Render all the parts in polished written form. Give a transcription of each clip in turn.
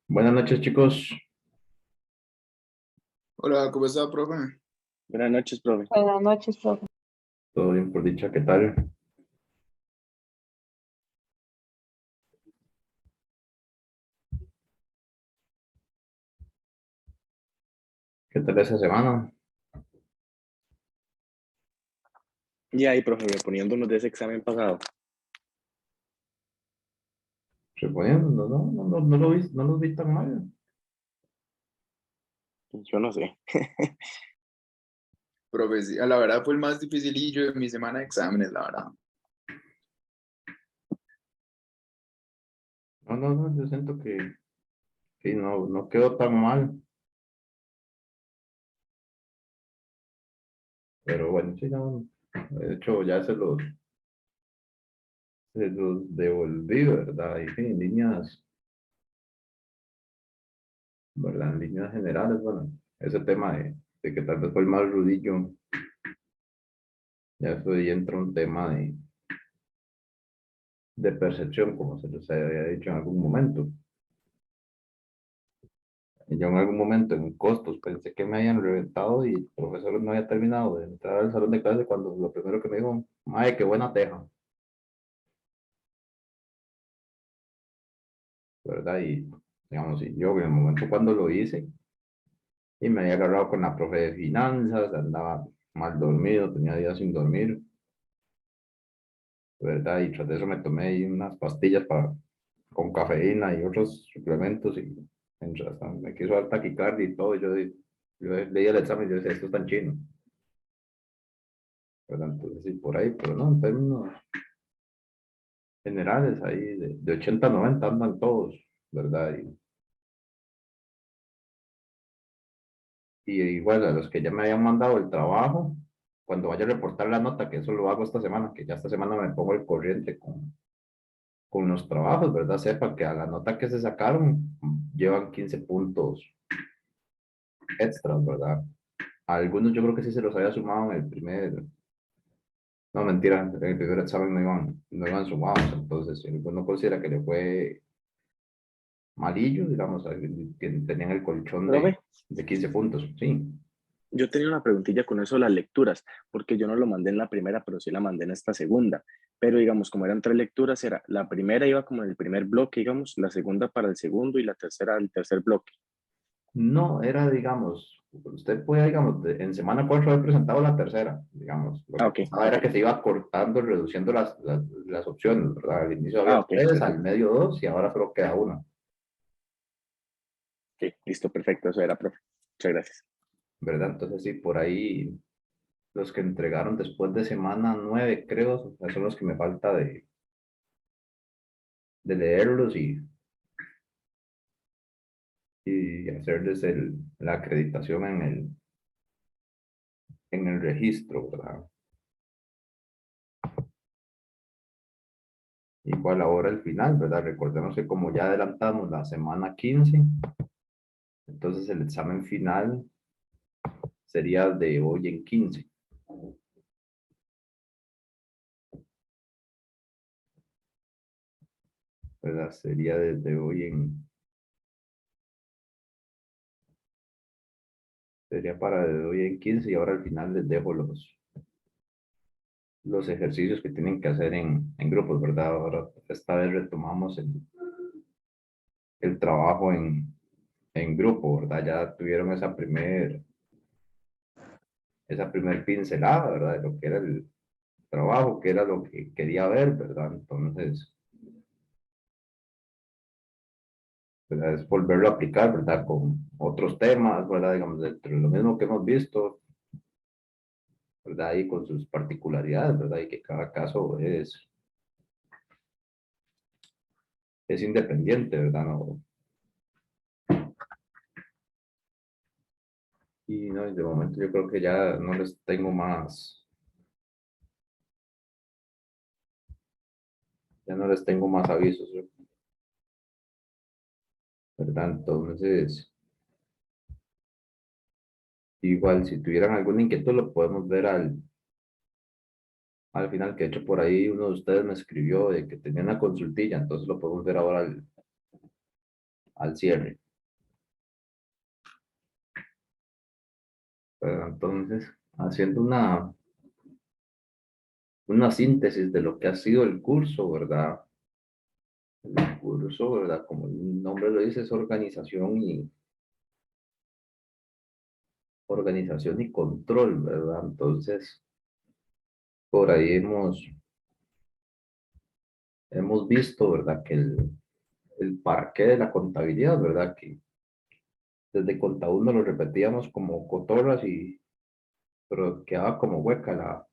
Buenas noches, chicos. Hola, ¿cómo está, profe? Buenas noches, profe. Buenas noches, profe. Todo bien por dicha, ¿qué tal? ¿Qué tal esa semana? Y ahí, profe, reponiéndonos de ese examen pasado. Reponiendo, no lo vi, no los vi tan mal. Yo no sé. Profe, sí, a la verdad fue el más dificilillo de mi semana de exámenes, la verdad. No, yo siento que no quedó tan mal. Pero bueno, sí, no, de hecho ya se los devolví, ¿verdad? Y sí, en líneas, ¿verdad? En líneas generales, bueno, ese tema de que tal vez fue el más rudillo, ya eso ahí entra un tema de percepción, como se les había dicho en algún momento. Y yo en algún momento en costos pensé que me habían reventado y el profesor no había terminado de entrar al salón de clase cuando lo primero que me dijo, ¡ay, qué buena teja! ¿Verdad? Y digamos, y yo en el momento cuando lo hice y me había agarrado con la profe de finanzas, andaba mal dormido, tenía días sin dormir, ¿verdad? Y tras de eso me tomé ahí unas pastillas con cafeína y otros suplementos y hasta me quiso dar taquicardia y todo. Yo leía el examen y yo decía, esto es tan chino, ¿verdad? Entonces sí, por ahí, pero no, en términos generales ahí de 80 a 90 andan todos, ¿verdad? Y igual a los que ya me habían mandado el trabajo, cuando vaya a reportar la nota, que eso lo hago esta semana, que ya esta semana me pongo el corriente con los trabajos, ¿verdad? Sepa que a la nota que se sacaron llevan 15 puntos extras, ¿verdad? A algunos yo creo que sí se los había sumado en el primer, no, mentira, en el primer examen no iban sumados, entonces si alguno considera que le fue malillo, digamos, que tenían el colchón Profe, de 15 puntos, sí. yo tenía una preguntilla con eso de las lecturas, porque yo no lo mandé en la primera, pero sí la mandé en esta segunda. Pero digamos, como eran tres lecturas, era la primera iba como en el primer bloque, digamos, la segunda para el segundo y la tercera el tercer bloque. No, era, digamos, usted puede, digamos, en semana 4 haber presentado la tercera, digamos. Lo Ah, que ok, pasaba era ok. que se iba cortando, reduciendo las opciones, ¿verdad? Al inicio Ah, había ok, tres, al perfecto. medio dos y ahora solo queda una, Ok, listo, perfecto. Eso era, profe. Muchas gracias. ¿verdad? Entonces, sí, por ahí los que entregaron después de semana 9, creo, son los que me falta de leerlos y hacerles la acreditación en el registro, ¿verdad? Igual ahora el final, ¿verdad? Recordemos que como ya adelantamos la semana 15, entonces el examen final sería de hoy en 15, ¿verdad? Sería desde hoy sería para de hoy en 15 y ahora al final les dejo los ejercicios que tienen que hacer en grupos, ¿verdad? Ahora esta vez retomamos el trabajo en grupo, ¿verdad? Ya tuvieron esa primer pincelada, ¿verdad? De lo que era el trabajo, que era lo que quería ver, ¿verdad? Entonces, ¿verdad? Es volverlo a aplicar, ¿verdad? Con otros temas, ¿verdad? Digamos, dentro de lo mismo que hemos visto, ¿verdad? Y con sus particularidades, ¿verdad? Y que cada caso es independiente, ¿verdad? No, y no, de momento yo creo que ya no les tengo más, ya no les tengo más avisos, ¿verdad? Entonces, igual, si tuvieran alguna inquietud, lo podemos ver al final, que de hecho por ahí uno de ustedes me escribió de que tenía una consultilla, entonces lo podemos ver ahora al cierre. Pero entonces, haciendo una síntesis de lo que ha sido el curso, ¿verdad? El curso, ¿verdad? Como el nombre lo dice, es organización y control, ¿verdad? Entonces, por ahí hemos visto, ¿verdad? Que el para qué de la contabilidad, ¿verdad? Que desde Conta uno lo repetíamos como cotorras pero quedaba como hueca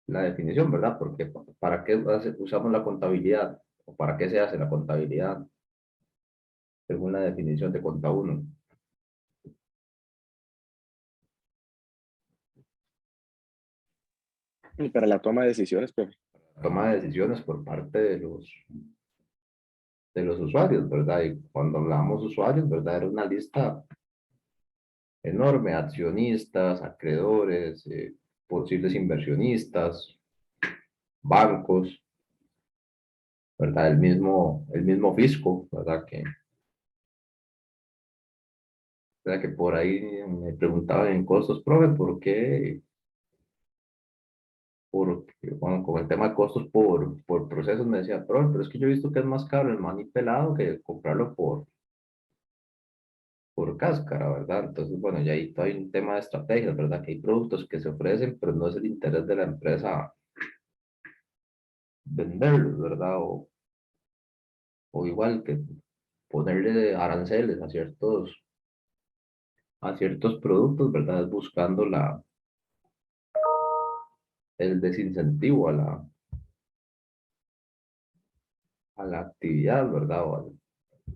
la definición, ¿verdad? Porque ¿para qué usamos la contabilidad? ¿O para qué se hace la contabilidad? Según la definición de Conta uno. Y para la toma de decisiones, profe. Toma de decisiones por parte de los usuarios, ¿verdad? Y cuando hablamos usuarios, ¿verdad? Era una lista enorme, accionistas, acreedores, posibles inversionistas, bancos, ¿verdad? El mismo fisco, ¿verdad? Que por ahí me preguntaban en costos, profe, bueno, con el tema de costos por procesos, me decía, profe, pero es que yo he visto que es más caro el maní pelado que comprarlo por cáscara, ¿verdad? Entonces, bueno, ya ahí hay un tema de estrategias, ¿verdad? Que hay productos que se ofrecen, pero no es el interés de la empresa venderlos, ¿verdad? O igual que ponerle aranceles a ciertos productos, ¿verdad? Es buscando el desincentivo a la actividad, ¿verdad? O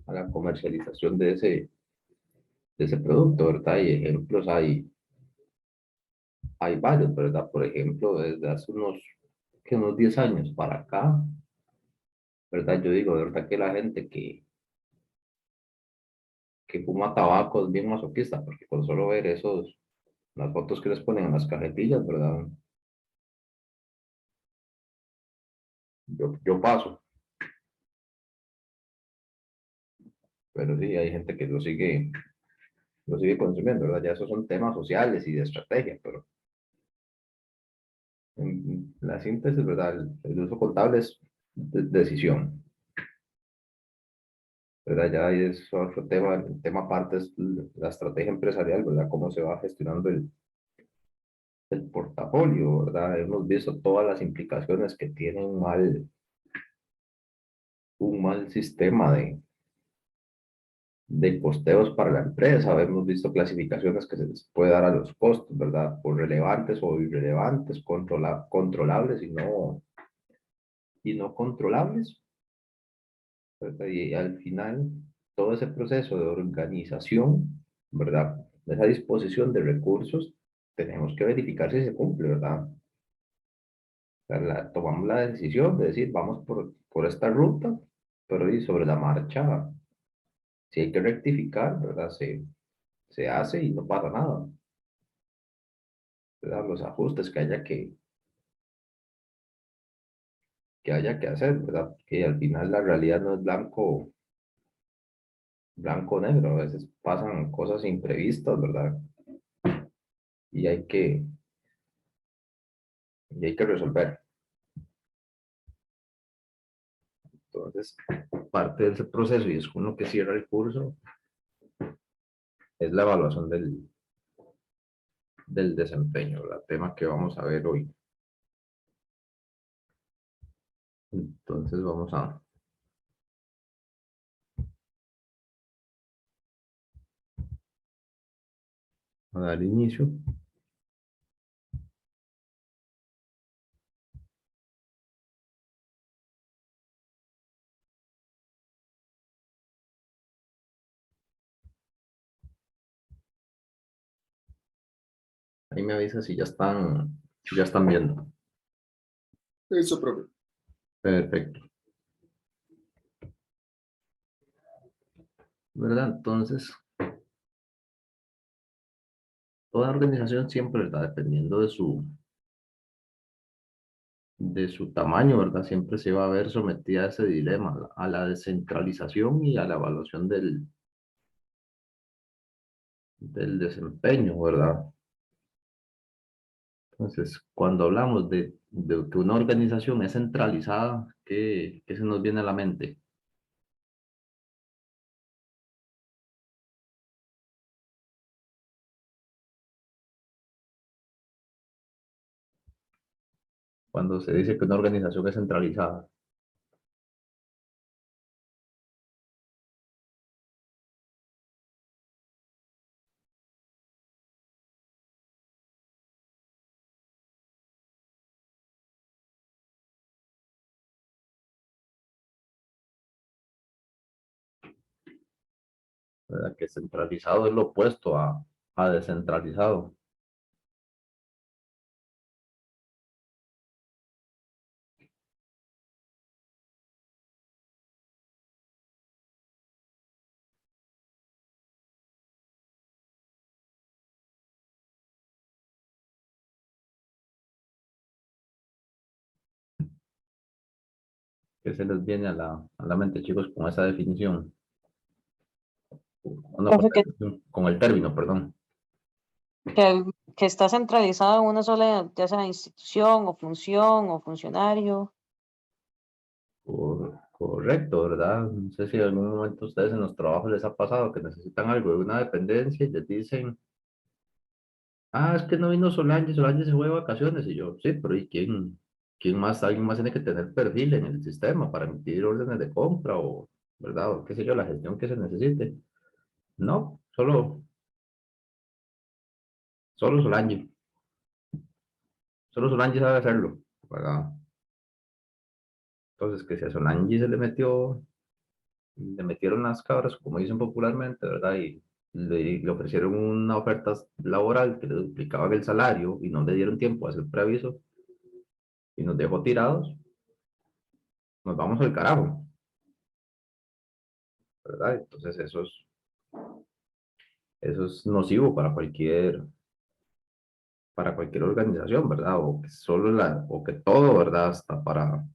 a la comercialización de ese producto, ¿verdad? Y ejemplos hay varios, ¿verdad? Por ejemplo, desde hace unos 10 años para acá, ¿verdad? Yo digo, de verdad que la gente que fuma tabaco es bien masoquista, porque con solo ver las fotos que les ponen en las cajetillas, ¿verdad? Yo paso, pero sí, hay gente que lo sigue consumiendo, ¿verdad? Ya esos son temas sociales y de estrategia, pero en la síntesis, ¿verdad? El uso contable es decisión, ¿verdad? Ya ahí es otro tema, el tema aparte es la estrategia empresarial, ¿verdad? Cómo se va gestionando el portafolio, ¿verdad? Hemos visto todas las implicaciones que tiene un mal sistema de costeos para la empresa. Hemos visto clasificaciones que se les puede dar a los costos, ¿verdad? Por relevantes o irrelevantes, controlables y no controlables, ¿verdad? Y al final, todo ese proceso de organización, ¿verdad? Esa disposición de recursos, tenemos que verificar si se cumple, ¿verdad? O sea, tomamos la decisión de decir, vamos por esta ruta, pero y sobre la marcha, si hay que rectificar, ¿verdad? Se hace y no pasa nada, ¿verdad? Los ajustes que haya que hacer, ¿verdad? Que al final la realidad no es blanco o negro, a veces pasan cosas imprevistas, ¿verdad? Y hay que resolver. Entonces, parte de ese proceso, y es con lo que cierra el curso, es la evaluación del desempeño, ¿verdad? Tema que vamos a ver hoy. Entonces, a dar inicio. Ahí me avisa si ya están viendo. Eso, profe. Perfecto. ¿Verdad? Entonces, toda organización siempre, ¿verdad? Dependiendo de su tamaño, ¿verdad? Siempre se va a ver sometida a ese dilema, a la descentralización y a la evaluación del desempeño, ¿verdad? Entonces, cuando hablamos de que una organización es centralizada, ¿qué se nos viene a la mente? Cuando se dice que una organización es centralizada. ¿Verdad? Que centralizado es lo opuesto a descentralizado. ¿Qué se les viene a la mente, chicos, con esa definición? O no, Profe, con el término, perdón. que está centralizado en una sola, ya sea institución o función o funcionario. Correcto, ¿verdad? No sé si en algún momento a ustedes en los trabajos les ha pasado que necesitan algo de una dependencia y les dicen, es que no vino Solange, Solange se fue de vacaciones. Y yo, sí, pero ¿y quién más? Alguien más tiene que tener perfil en el sistema para emitir órdenes de compra o, ¿verdad? O qué sé yo, la gestión que se necesite. No, solo Solange. Solo Solange sabe hacerlo, ¿verdad? Entonces, que si a Solange le metieron las cabras, como dicen popularmente, ¿verdad? Y le ofrecieron una oferta laboral que le duplicaban el salario y no le dieron tiempo a hacer preaviso y nos dejó tirados, nos vamos al carajo, ¿verdad? Entonces eso es nocivo para cualquier organización, ¿verdad? O que o que todo, ¿verdad? Hasta para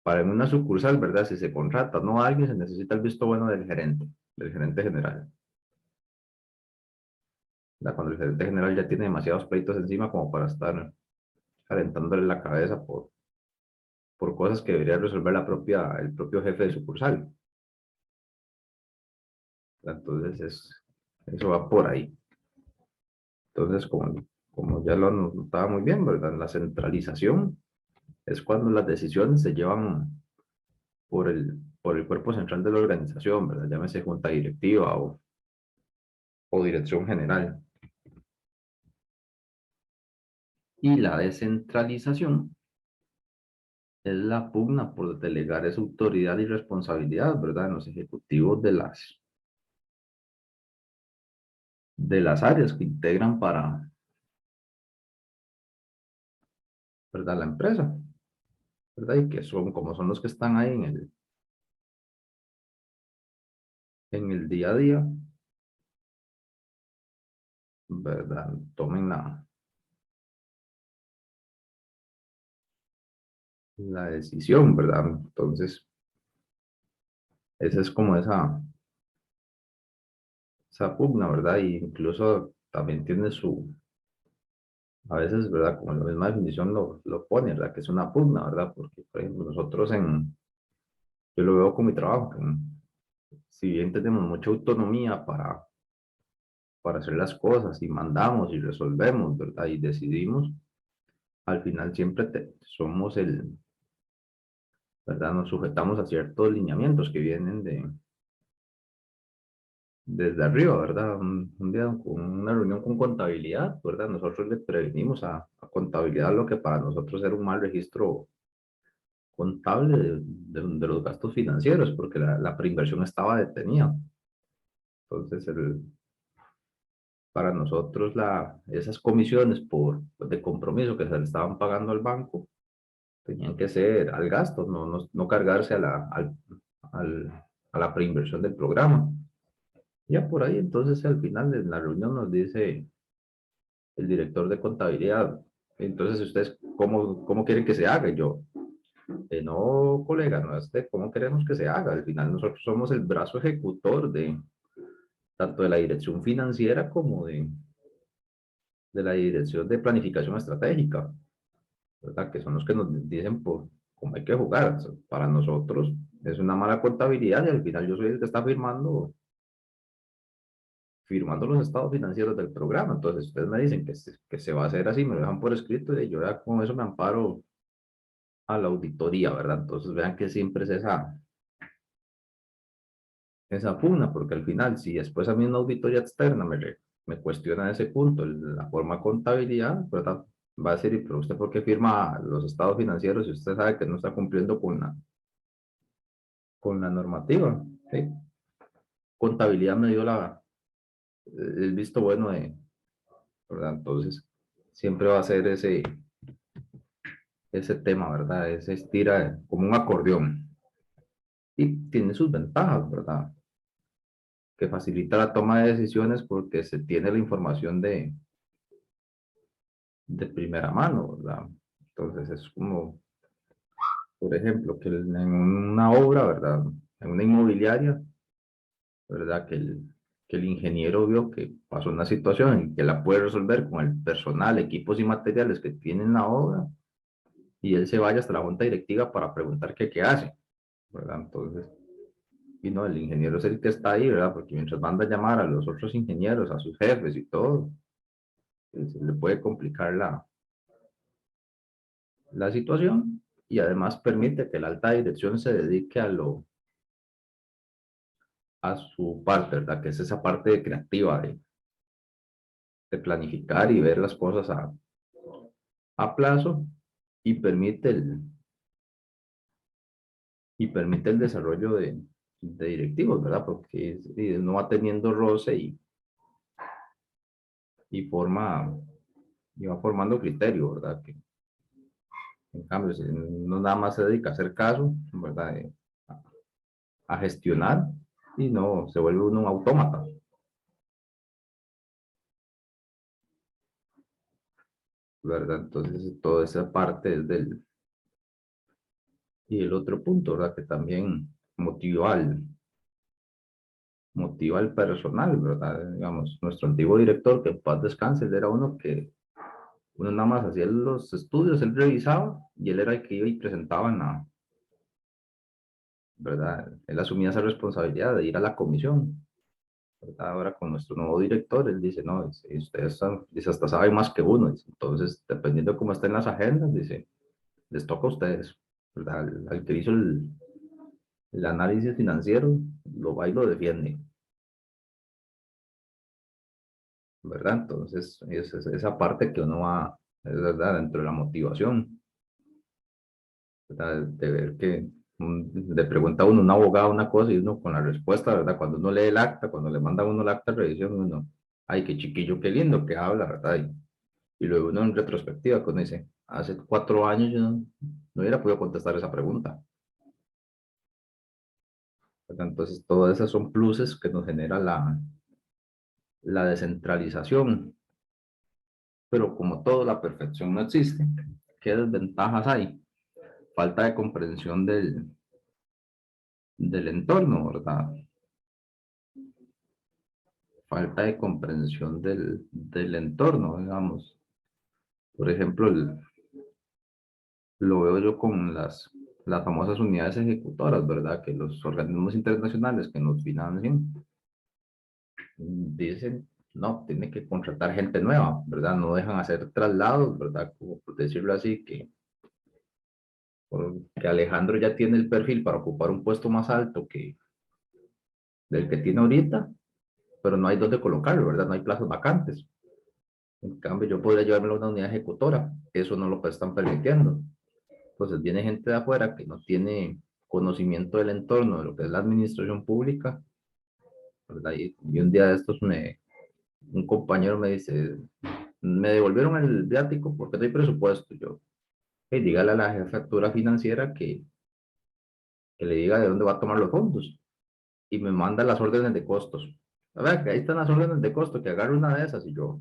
en una sucursal, ¿verdad? Si se contrata, no a alguien, se necesita el visto bueno del gerente general. ¿Verdad? Cuando el gerente general ya tiene demasiados pleitos encima como para estar calentándole la cabeza por cosas que debería resolver el propio jefe de sucursal. Entonces, eso va por ahí. Entonces, como ya lo notaba muy bien, ¿verdad? La centralización es cuando las decisiones se llevan por el cuerpo central de la organización, ¿verdad? Llámese junta directiva o dirección general. Y la descentralización es la pugna por delegar esa autoridad y responsabilidad, ¿verdad? En los ejecutivos de las áreas que integran ¿verdad? La empresa, ¿verdad? Y que como son los que están ahí en el día a día, ¿verdad? Tomen la decisión, ¿verdad? Entonces, esa es como esa pugna, ¿verdad? Y incluso también tiene a veces, ¿verdad? Como la misma definición lo pone, ¿verdad? Que es una pugna, ¿verdad? Porque, por ejemplo, yo lo veo con mi trabajo, si bien tenemos mucha autonomía para hacer las cosas y mandamos y resolvemos, ¿verdad? Y decidimos, al final siempre somos ¿verdad? Nos sujetamos a ciertos lineamientos que vienen desde arriba, ¿verdad? Un día con una reunión con contabilidad, ¿verdad? Nosotros le prevenimos a contabilidad lo que para nosotros era un mal registro contable de los gastos financieros, porque la preinversión estaba detenida. Entonces, para nosotros esas comisiones de compromiso que se le estaban pagando al banco tenían que ser al gasto, no cargarse a la preinversión del programa. Ya por ahí, entonces al final de la reunión nos dice el director de contabilidad, entonces ustedes, ¿cómo quieren que se haga? Y yo, no, colega, no es de cómo queremos que se haga. Al final nosotros somos el brazo ejecutor de tanto de la dirección financiera como de la dirección de planificación estratégica, ¿verdad? Que son los que nos dicen por cómo hay que jugar. O sea, para nosotros es una mala contabilidad y al final yo soy el que está firmando los estados financieros del programa. Entonces, ustedes me dicen que se va a hacer así, me lo dejan por escrito y yo ya con eso me amparo a la auditoría, ¿verdad? Entonces, vean que siempre es esa pugna, porque al final, si después a mí una auditoría externa me cuestiona ese punto, la forma de contabilidad, ¿verdad? Va a decir, pero usted por qué firma los estados financieros si usted sabe que no está cumpliendo con la normativa, ¿sí? Contabilidad me dio el visto bueno ¿verdad? Entonces, siempre va a ser ese tema, ¿verdad? Ese estira como un acordeón. Y tiene sus ventajas, ¿verdad? Que facilita la toma de decisiones porque se tiene la información de primera mano, ¿verdad? Entonces es como, por ejemplo, que en una obra, ¿verdad? En una inmobiliaria, ¿verdad? Que el ingeniero vio que pasó una situación y que la puede resolver con el personal, equipos y materiales que tienen la obra y él se vaya hasta la junta directiva para preguntar qué hace, ¿verdad? Entonces, y no, el ingeniero es el que está ahí, ¿verdad? Porque mientras manda a llamar a los otros ingenieros, a sus jefes y todo, se le puede complicar la situación y además permite que la alta dirección se dedique a su parte, ¿verdad? Que es esa parte creativa de planificar y ver las cosas a plazo y permite el desarrollo de directivos, ¿verdad? Porque no va teniendo roce y y va formando criterio, ¿verdad? Que en cambio, si no nada más se dedica a hacer caso, ¿verdad? A gestionar y no se vuelve uno un autómata, ¿verdad? Entonces, toda esa parte es y el otro punto, ¿verdad? Que también motiva al personal, ¿verdad? Digamos, nuestro antiguo director, que en paz descanse, él era uno que uno nada más hacía los estudios, él revisaba y él era el que iba y presentaba ¿verdad? Él asumía esa responsabilidad de ir a la comisión, ¿verdad? Ahora con nuestro nuevo director, él dice, no, ustedes dice, hasta saben más que uno, dice, entonces, dependiendo de cómo estén las agendas, dice, les toca a ustedes, ¿verdad? Al que hizo el análisis financiero, lo va y lo defiende, ¿verdad? Entonces, es esa parte que uno va, es verdad, dentro de la motivación, ¿verdad? De ver que le pregunta a uno, un abogado, una cosa y uno con la respuesta, ¿verdad? Cuando uno lee el acta, cuando le manda a uno el acta de revisión, uno, ay, qué chiquillo, qué lindo que habla, ¿verdad? Y luego uno en retrospectiva, cuando dice, hace 4 años yo no hubiera podido contestar esa pregunta, ¿verdad? Entonces, todas esas son pluses que nos genera la descentralización, pero como todo, la perfección no existe. ¿Qué desventajas hay? Falta de comprensión del entorno, ¿verdad? Falta de comprensión del entorno, digamos. Por ejemplo, lo veo yo con las famosas unidades ejecutoras, ¿verdad? Que los organismos internacionales que nos financian dicen, no, tiene que contratar gente nueva, ¿verdad? No dejan hacer traslados, ¿verdad? Como por decirlo así, que Alejandro ya tiene el perfil para ocupar un puesto más alto del que tiene ahorita, pero no hay dónde colocarlo, ¿verdad? No hay plazas vacantes. En cambio, yo podría llevármelo a una unidad ejecutora, eso no lo están permitiendo. Entonces viene gente de afuera que no tiene conocimiento del entorno, de lo que es la administración pública, ¿verdad? Y un día de estos un compañero me dice, me devolvieron el viático porque no hay presupuesto. Yo, hey, dígale a la jefatura financiera que le diga de dónde va a tomar los fondos. Y me manda las órdenes de costos. A ver, que ahí están las órdenes de costo, que agarre una de esas. Y yo,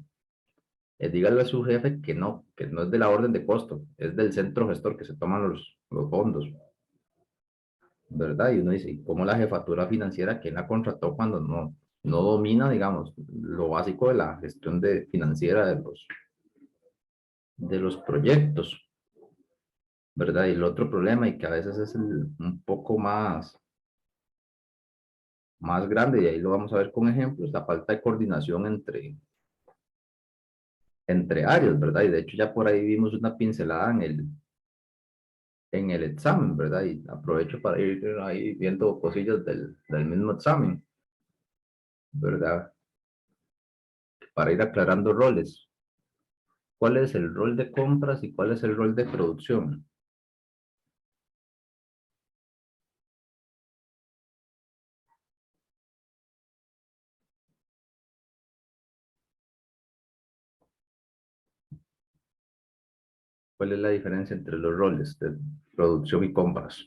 dígale a su jefe que no es de la orden de costo, es del centro gestor que se toman los fondos, ¿verdad? Y uno dice, ¿y cómo la jefatura financiera, quién la contrató cuando no domina, digamos, lo básico de la gestión financiera de los proyectos, ¿verdad? Y el otro problema, y que a veces es un poco más grande, y ahí lo vamos a ver con ejemplos, la falta de coordinación entre áreas, ¿verdad? Y de hecho ya por ahí vimos una pincelada en el examen, ¿verdad? Y aprovecho para ir ahí viendo cosillas del mismo examen, ¿verdad? Para ir aclarando roles. ¿Cuál es el rol de compras y cuál es el rol de producción? ¿Cuál es la diferencia entre los roles de producción y compras?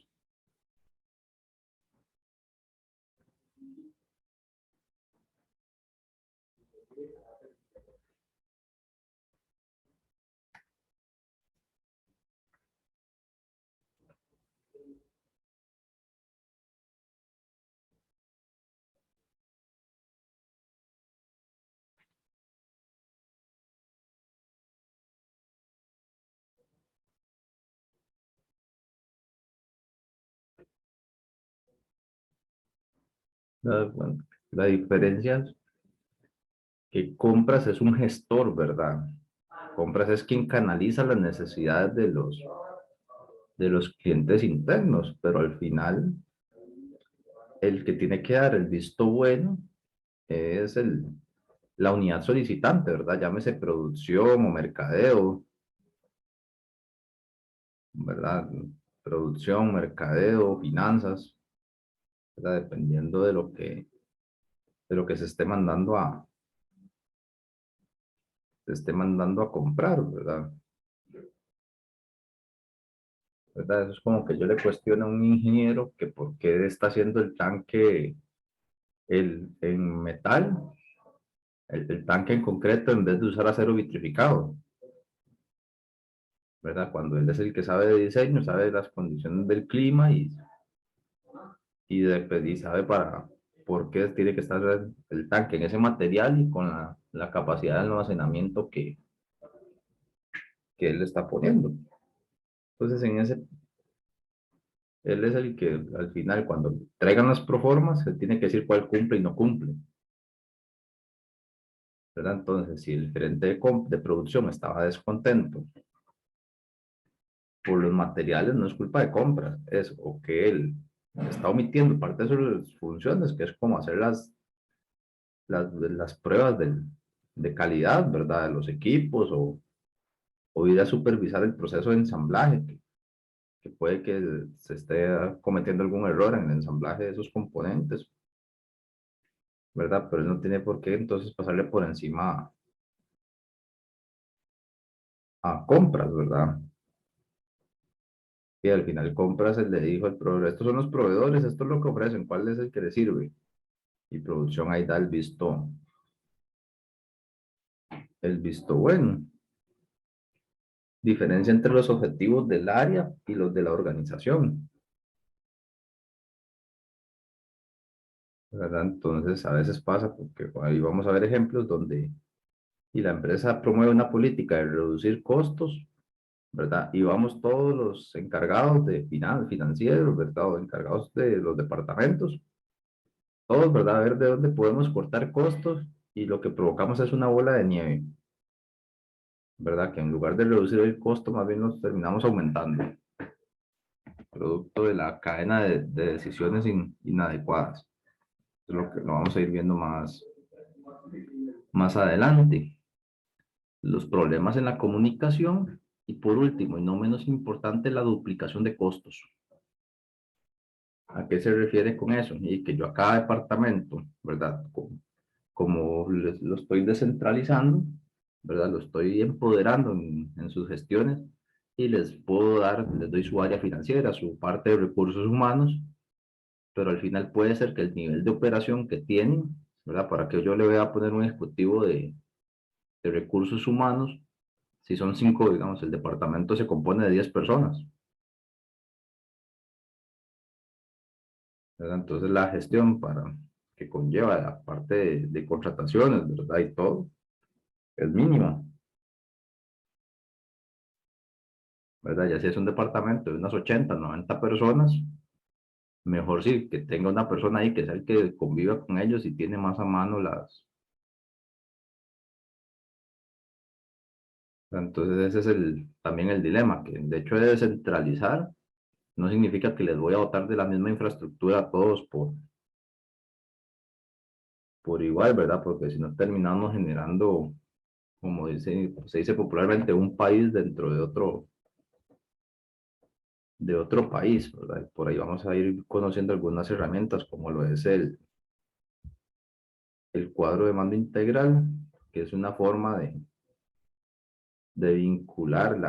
Bueno, la diferencia es que compras es un gestor, ¿verdad? Compras es quien canaliza las necesidades de los clientes internos, pero al final el que tiene que dar el visto bueno es la unidad solicitante, ¿verdad? Llámese producción o mercadeo, ¿verdad? Producción, mercadeo, finanzas, ¿verdad? Dependiendo de lo que se esté mandando a comprar, ¿verdad? ¿Verdad? Eso es como que yo le cuestiono a un ingeniero que por qué está haciendo el tanque en metal, el tanque en concreto, en vez de usar acero vitrificado, ¿verdad? Cuando él es el que sabe de diseño, sabe de las condiciones del clima y sabe por qué tiene que estar el tanque en ese material y con la capacidad de almacenamiento que él está poniendo. Entonces, él es el que al final, cuando traigan las proformas, se tiene que decir cuál cumple y no cumple, ¿verdad? Entonces, si el gerente de producción estaba descontento por los materiales, no es culpa de compras, es o que él está omitiendo parte de sus funciones, que es como hacer las pruebas de calidad, ¿verdad? De los equipos o ir a supervisar el proceso de ensamblaje, que puede que se esté cometiendo algún error en el ensamblaje de esos componentes, ¿verdad? Pero él no tiene por qué entonces pasarle por encima a compras, ¿verdad? Y al final compras le dijo al proveedor, estos son los proveedores, esto es lo que ofrecen, ¿cuál es el que le sirve? Y producción ahí da el visto bueno. Diferencia entre los objetivos del área y los de la organización, ¿verdad? Entonces a veces pasa porque ahí vamos a ver ejemplos donde y la empresa promueve una política de reducir costos, ¿verdad? Y vamos todos los encargados de financieros, ¿verdad? O encargados de los departamentos, todos, ¿verdad? A ver de dónde podemos cortar costos y lo que provocamos es una bola de nieve, ¿verdad? Que en lugar de reducir el costo, más bien nos terminamos aumentando, producto de la cadena de decisiones inadecuadas. Es lo que lo vamos a ir viendo más adelante. Los problemas en la comunicación y por último, y no menos importante, la duplicación de costos. ¿A qué se refiere con eso? Y que yo a cada departamento, ¿verdad? Como lo estoy descentralizando, ¿verdad? Lo estoy empoderando en sus gestiones y les doy su área financiera, su parte de recursos humanos, pero al final puede ser que el nivel de operación que tienen, ¿verdad? Para que yo le voy a poner un ejecutivo de recursos humanos, si son 5, digamos, el departamento se compone de 10 personas, ¿verdad? Entonces la gestión que conlleva la parte de contrataciones, ¿verdad? Y todo, es mínima, ¿verdad? Ya si es un departamento de unas 80, 90 personas, mejor sí, que tenga una persona ahí que sea el que conviva con ellos y tiene más a mano Entonces ese es también el dilema, que de hecho de descentralizar no significa que les voy a dotar de la misma infraestructura a todos por igual, ¿verdad? Porque si no terminamos generando, como se dice popularmente, un país dentro de otro país, ¿verdad? Por ahí vamos a ir conociendo algunas herramientas como lo es el cuadro de mando integral, que es una forma de vincular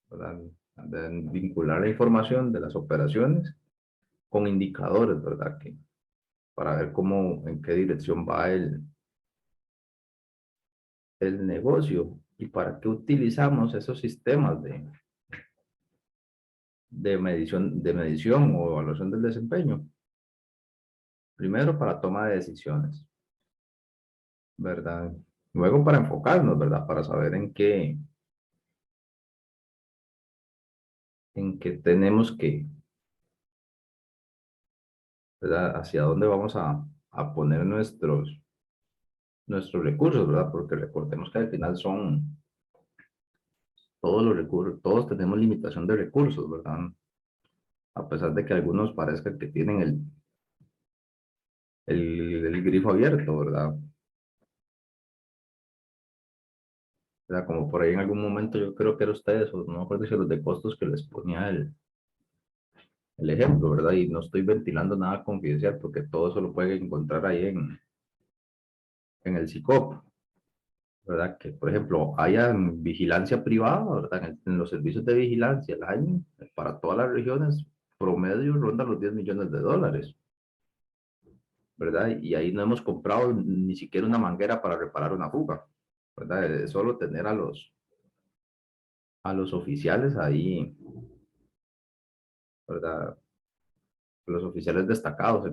¿verdad? De vincular la información de las operaciones con indicadores, ¿verdad? Para ver en qué dirección va el negocio y para qué utilizamos esos sistemas de medición o evaluación del desempeño. Primero para toma de decisiones, ¿verdad? Luego para enfocarnos, ¿verdad? Para saber en qué tenemos ¿verdad? Hacia dónde vamos a poner nuestros recursos, ¿verdad? Porque recordemos que al final son todos los recursos, todos tenemos limitación de recursos, ¿verdad? A pesar de que algunos parezcan que tienen el grifo abierto, ¿verdad? ¿Verdad? Como por ahí en algún momento yo creo que era ustedes, o no me acuerdo si los de costos que les ponía el ejemplo, ¿verdad? Y no estoy ventilando nada confidencial porque todo eso lo pueden encontrar ahí en el SICOP, ¿verdad? Que, por ejemplo, haya vigilancia privada, ¿verdad? En los servicios de vigilancia, el año, para todas las regiones, promedio ronda los 10 millones de dólares, ¿verdad? Y ahí no hemos comprado ni siquiera una manguera para reparar una fuga, ¿verdad? Es solo tener a los oficiales ahí, ¿verdad? Los oficiales destacados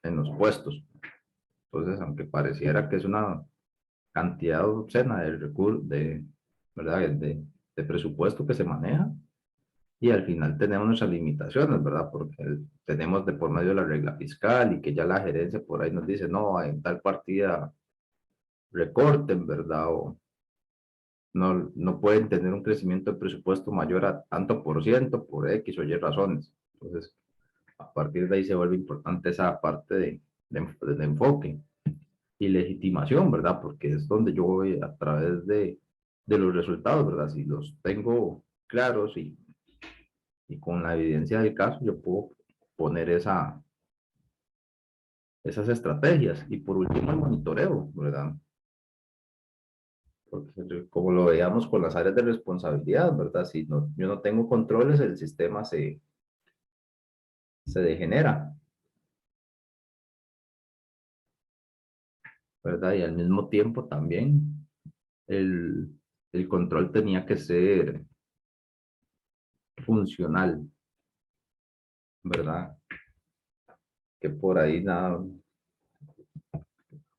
en los puestos. Entonces, aunque pareciera que es una cantidad obscena de recursos, ¿verdad? De presupuesto que se maneja, y al final tenemos nuestras limitaciones, ¿verdad? Porque tenemos de por medio la regla fiscal y que ya la gerencia por ahí nos dice, no, en tal partida recorten, ¿verdad? O no pueden tener un crecimiento de presupuesto mayor a tanto por ciento por X o Y razones. Entonces, a partir de ahí se vuelve importante esa parte de enfoque y legitimación, ¿verdad? Porque es donde yo voy a través de los resultados, ¿verdad? Si los tengo claros y con la evidencia del caso, yo puedo poner esas estrategias. Y por último, el monitoreo, ¿verdad? Porque como lo veíamos con las áreas de responsabilidad, ¿verdad? Si yo no tengo controles, el sistema se degenera, ¿verdad? Y al mismo tiempo también el, el control tenía que ser funcional, ¿verdad? Que por ahí nada,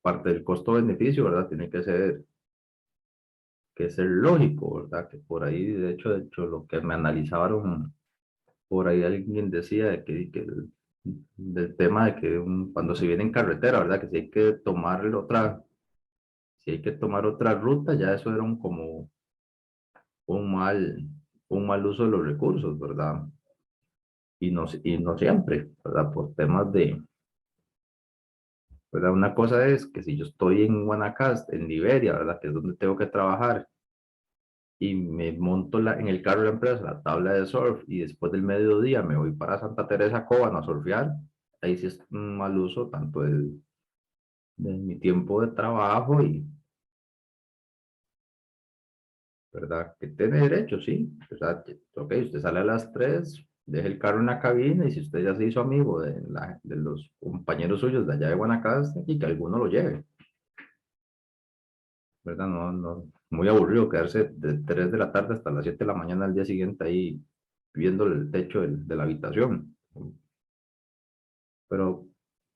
parte del costo-beneficio, ¿verdad? Tiene que ser lógico, ¿verdad? Que por ahí, de hecho, lo que me analizaron, por ahí alguien decía del tema de que cuando se viene en carretera, ¿verdad? Que si hay que tomar otra ruta, ya eso era como un mal, un mal uso de los recursos, ¿verdad? Y no siempre, ¿verdad? Por temas ¿verdad? Una cosa es que si yo estoy en Guanacaste, en Liberia, ¿verdad? Que es donde tengo que trabajar, y me monto en el carro de la empresa, la tabla de surf, y después del mediodía me voy para Santa Teresa Cobán a surfear, ahí sí es un mal uso tanto de mi tiempo de trabajo y, ¿verdad? Que tiene derecho, sí. O sea, ok, usted sale a las 3, deje el carro en la cabina y si usted ya se hizo amigo de los compañeros suyos de allá de Guanacaste y que alguno lo lleve, ¿verdad? No, no, muy aburrido quedarse de 3 de la tarde hasta las 7 de la mañana al día siguiente ahí viendo el techo de la habitación. Pero,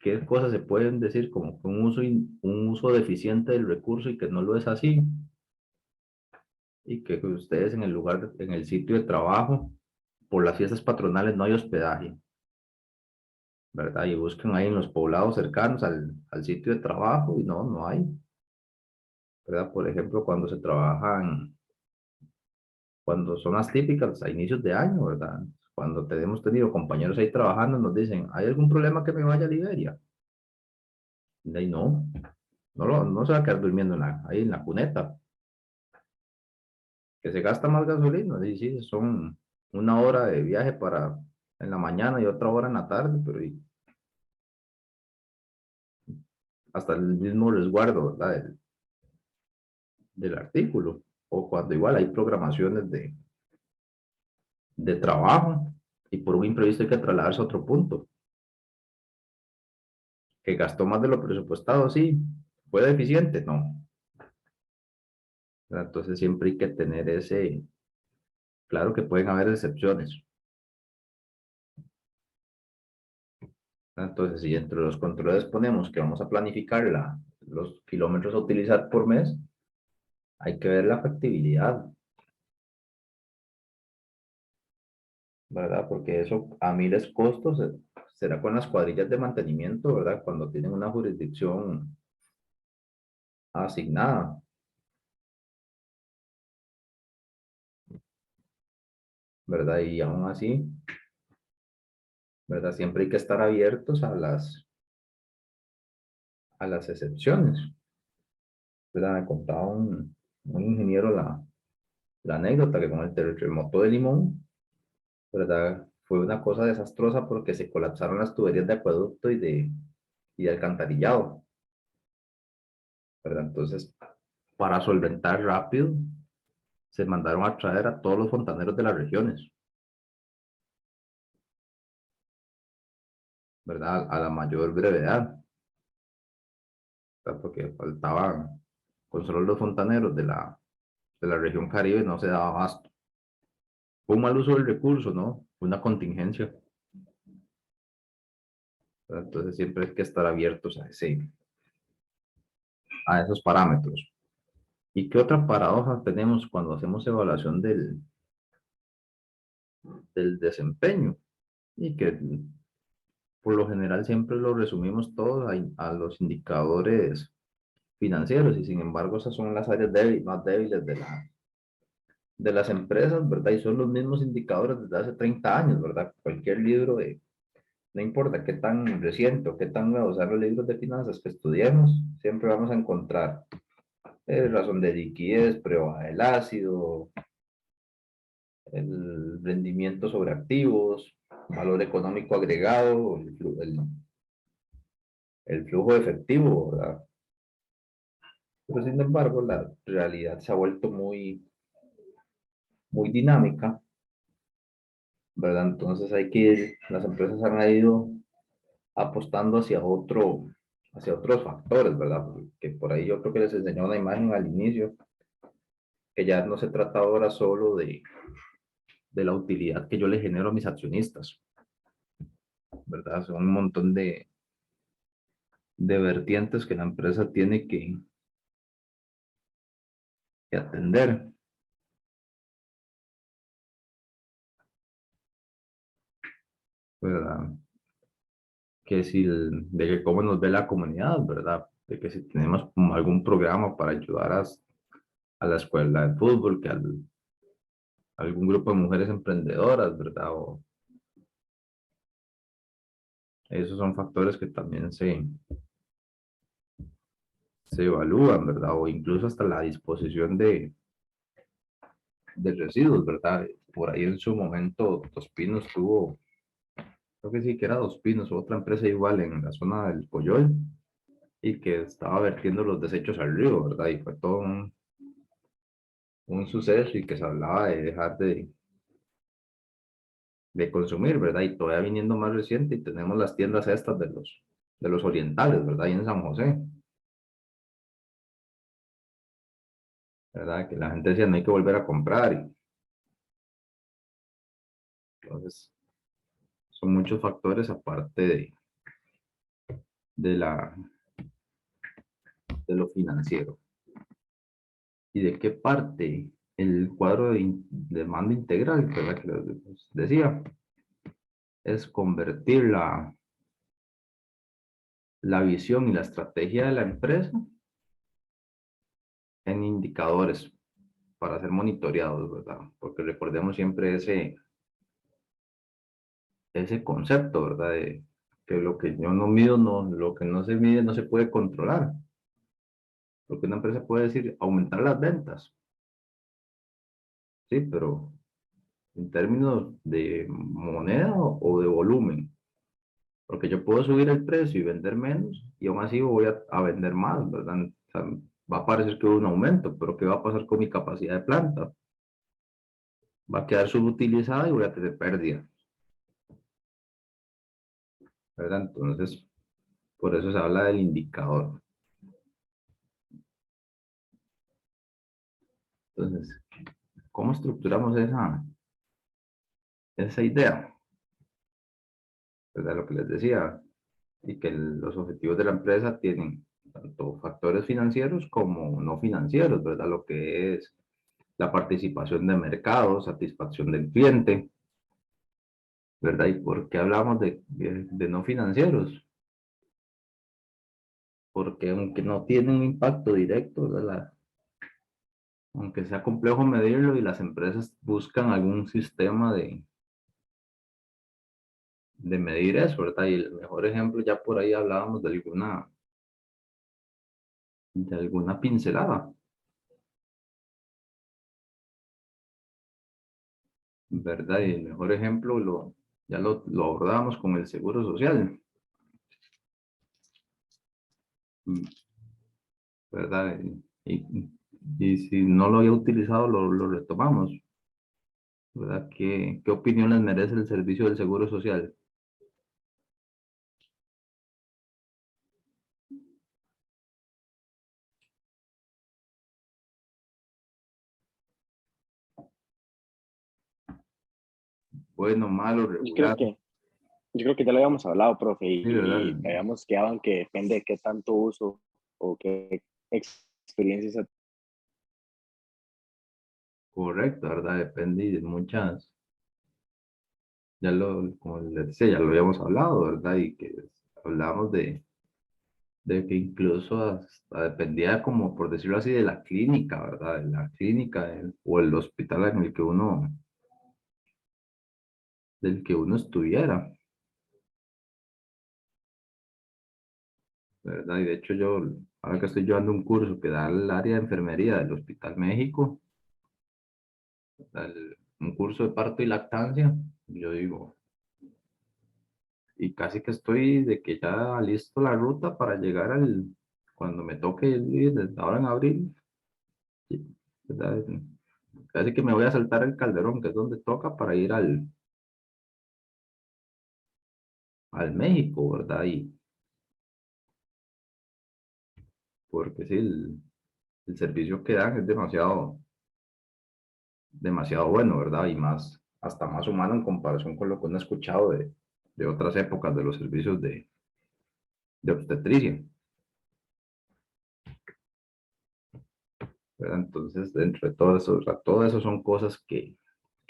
¿qué cosas se pueden decir como que un uso deficiente del recurso y que no lo es así? Y que ustedes en el lugar, en el sitio de trabajo, por las fiestas patronales no hay hospedaje, ¿verdad? Y busquen ahí en los poblados cercanos al sitio de trabajo y no, no hay, ¿verdad? Por ejemplo, cuando se trabajan, cuando son las típicas a inicios de año, ¿verdad? Cuando hemos tenido compañeros ahí trabajando, nos dicen, ¿hay algún problema que me vaya a Liberia? Y ahí no, no se va a quedar durmiendo ahí en la cuneta, que se gasta más gasolina, sí, sí, son 1 hora de viaje para en la mañana y otra hora en la tarde, pero hasta el mismo resguardo, ¿verdad? Del artículo, o cuando igual hay programaciones de trabajo y por un imprevisto hay que trasladarse a otro punto, que gastó más de lo presupuestado, sí, fue deficiente, no. Entonces siempre hay que tener claro que pueden haber excepciones. Entonces, si entre los controles ponemos que vamos a planificar los kilómetros a utilizar por mes, hay que ver la factibilidad, ¿verdad? Porque eso a miles costos será con las cuadrillas de mantenimiento, ¿verdad? Cuando tienen una jurisdicción asignada, ¿verdad? Y aún así, ¿verdad? Siempre hay que estar abiertos a las excepciones, ¿verdad? Me contaba un ingeniero la anécdota que con el terremoto de Limón, ¿verdad? Fue una cosa desastrosa porque se colapsaron las tuberías de acueducto y de alcantarillado, ¿verdad? Entonces, para solventar rápido, se mandaron a traer a todos los fontaneros de las regiones, ¿verdad? A la mayor brevedad, ¿verdad? Porque faltaban, con solo los fontaneros de la región Caribe no se daba abasto. Fue un mal uso del recurso, ¿no? Fue una contingencia, ¿verdad? Entonces siempre hay que estar abiertos a esos parámetros. ¿Y qué otra paradoja tenemos cuando hacemos evaluación del desempeño? Y que por lo general siempre lo resumimos todos a los indicadores financieros y sin embargo esas son las áreas más débiles de las empresas, ¿verdad? Y son los mismos indicadores desde hace 30 años, ¿verdad? Cualquier libro no importa qué tan reciente o qué tan nuevo sean los libros de finanzas que estudiemos, siempre vamos a encontrar razón de liquidez, prueba del ácido, el rendimiento sobre activos, valor económico agregado, el flujo efectivo, ¿verdad? Pero sin embargo, la realidad se ha vuelto muy dinámica, ¿verdad? Entonces las empresas han ido apostando hacia otros factores, ¿verdad? Que por ahí yo creo que les enseñó una imagen al inicio, que ya no se trata ahora solo de la utilidad que yo le genero a mis accionistas, ¿verdad? Son un montón de vertientes que la empresa tiene que atender, ¿verdad? Que si de que cómo nos ve la comunidad, ¿verdad? De que si tenemos como algún programa para ayudar a la escuela de fútbol, que algún grupo de mujeres emprendedoras, ¿verdad? O esos son factores que también se evalúan, ¿verdad? O incluso hasta la disposición de residuos, ¿verdad? Por ahí en su momento Dos Pinos tuvo, creo que sí que era Dos Pinos, otra empresa igual en la zona del Coyol, y que estaba vertiendo los desechos al río, ¿verdad? Y fue todo un suceso y que se hablaba de dejar de consumir, ¿verdad? Y todavía viniendo más reciente y tenemos las tiendas estas de los orientales, ¿verdad? Ahí en San José, ¿verdad? Que la gente decía no hay que volver a comprar y entonces son muchos factores aparte de la, de lo financiero. ¿Y de qué parte? El cuadro de mando integral, ¿verdad? Que les decía, es convertir la visión y la estrategia de la empresa en indicadores para ser monitoreados, ¿verdad? Porque recordemos siempre ese concepto, ¿verdad? De que lo que yo no mido, no, lo que no se mide no se puede controlar. Lo que una empresa puede decir, aumentar las ventas, sí, pero en términos de moneda o de volumen, porque yo puedo subir el precio y vender menos y aún así voy a vender más, ¿verdad? O sea, va a parecer que hubo un aumento, pero ¿qué va a pasar con mi capacidad de planta? Va a quedar subutilizada y voy a tener pérdida, ¿verdad? Entonces, por eso se habla del indicador. Entonces, ¿cómo estructuramos esa idea? ¿Verdad? Lo que les decía, y que los objetivos de la empresa tienen tanto factores financieros como no financieros, ¿verdad? Lo que es la participación de mercado, satisfacción del cliente, ¿verdad? ¿Y por qué hablamos de no financieros? Porque aunque no tienen un impacto directo, ¿verdad? Aunque sea complejo medirlo y las empresas buscan algún sistema de medir eso, ¿verdad? Y el mejor ejemplo, ya por ahí hablábamos de alguna pincelada, ¿verdad? Y el mejor ejemplo ya lo abordábamos con el seguro social, ¿verdad? Y si no lo había utilizado, lo retomamos, ¿verdad? ¿Qué opinión les merece el servicio del seguro social? Bueno, malo, Yo creo regular, que, yo creo que ya lo habíamos hablado, profe, sí, ¿verdad? y habíamos quedado en que depende de qué tanto uso o qué experiencias. Correcto, ¿verdad? Depende de muchas, como les decía, ya lo habíamos hablado, ¿verdad? Y que hablamos de que incluso hasta dependía como, por decirlo así, de la clínica, ¿verdad? De la clínica o el hospital en el que del que uno estuviera, ¿verdad? Y de hecho yo, ahora que estoy llevando un curso que da el área de enfermería del Hospital México, un curso de parto y lactancia, yo digo, y casi que estoy de que ya listo la ruta para llegar cuando me toque ir desde ahora en abril, sí, ¿verdad? Casi que me voy a saltar el Calderón, que es donde toca para ir al México, ¿verdad? Y porque sí, el servicio que dan es demasiado bueno, ¿verdad? Y más, hasta más humano en comparación con lo que uno ha escuchado de otras épocas de los servicios de obstetricia, ¿verdad? Entonces, dentro de todo eso, o sea, todo eso son cosas que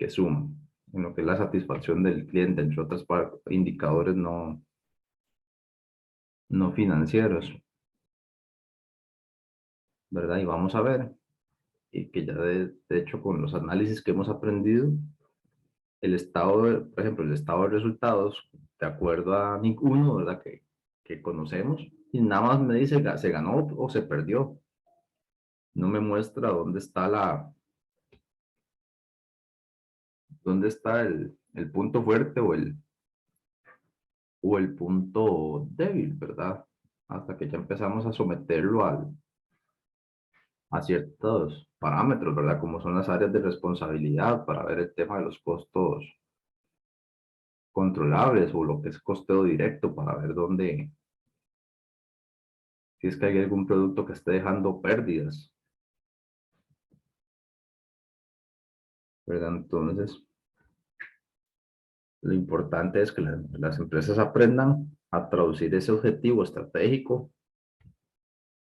suman en lo que es la satisfacción del cliente, entre otros indicadores no financieros, ¿verdad? Y vamos a ver, y que ya de hecho con los análisis que hemos aprendido, el estado, por ejemplo, el estado de resultados, de acuerdo a ninguno, ¿verdad? Que conocemos, y nada más me dice se ganó o se perdió. No me muestra dónde está el punto fuerte o el punto débil, ¿verdad? Hasta que ya empezamos a someterlo a ciertos parámetros, ¿verdad? Como son las áreas de responsabilidad para ver el tema de los costos controlables o lo que es costeo directo para ver dónde, si es que hay algún producto que esté dejando pérdidas, ¿verdad? Entonces, lo importante es que las empresas aprendan a traducir ese objetivo estratégico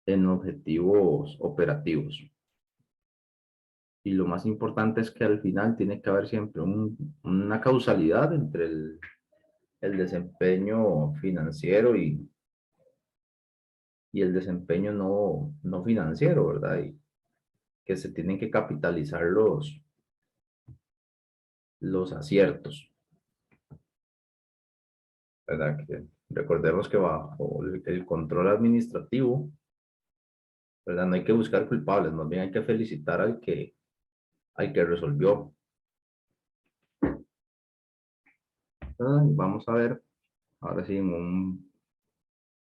en objetivos operativos. Y lo más importante es que al final tiene que haber siempre una causalidad entre el desempeño financiero y el desempeño no financiero, ¿verdad? Y que se tienen que capitalizar los aciertos, ¿verdad? Que recordemos que bajo el control administrativo, ¿verdad? No hay que buscar culpables, más bien hay que felicitar al que resolvió. Vamos a ver, ahora sí, en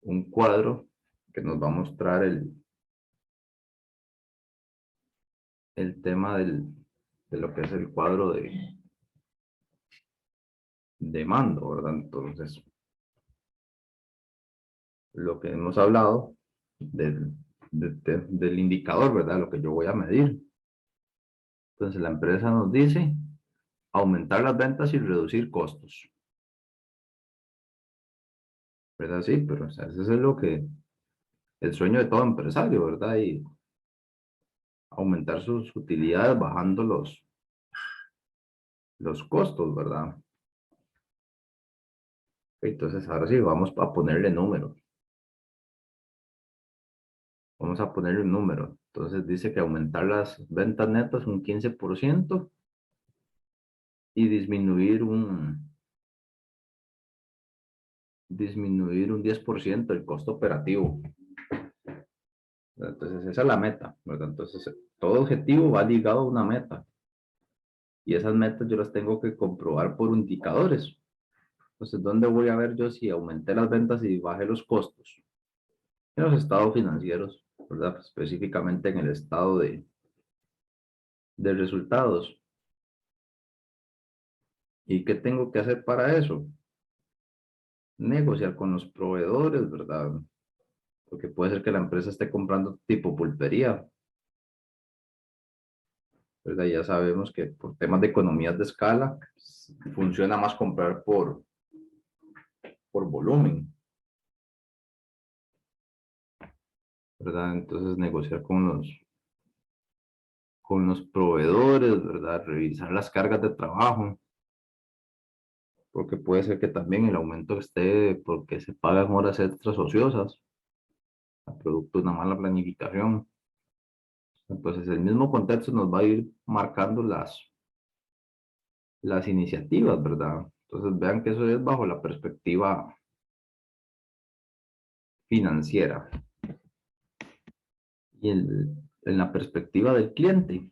un cuadro que nos va a mostrar el tema de lo que es el cuadro de mando, ¿verdad? Entonces, lo que hemos hablado del indicador, ¿verdad? Lo que yo voy a medir. Entonces, la empresa nos dice aumentar las ventas y reducir costos. ¿Verdad? Sí, pero o sea, ese es el sueño de todo empresario, ¿verdad? Y aumentar sus utilidades bajando los costos, ¿verdad? Entonces, ahora sí, vamos a ponerle números. Vamos a ponerle un número. Entonces, dice que aumentar las ventas netas un 15% y disminuir un 10% el costo operativo. Entonces, esa es la meta, ¿verdad? Entonces, todo objetivo va ligado a una meta. Y esas metas yo las tengo que comprobar por indicadores. Entonces, ¿dónde voy a ver yo si aumenté las ventas y bajé los costos? En los estados financieros, ¿verdad? Específicamente en el estado de resultados. ¿Y qué tengo que hacer para eso? Negociar con los proveedores, ¿verdad? Porque puede ser que la empresa esté comprando tipo pulpería, ¿verdad? Ya sabemos que por temas de economías de escala, funciona más comprar por volumen, ¿verdad? Entonces negociar con los proveedores, ¿verdad? Revisar las cargas de trabajo, porque puede ser que también el aumento esté porque se pagan horas extras ociosas, producto de una mala planificación. Entonces el mismo contexto nos va a ir marcando las iniciativas, ¿verdad? Entonces vean que eso es bajo la perspectiva financiera y en la perspectiva del cliente.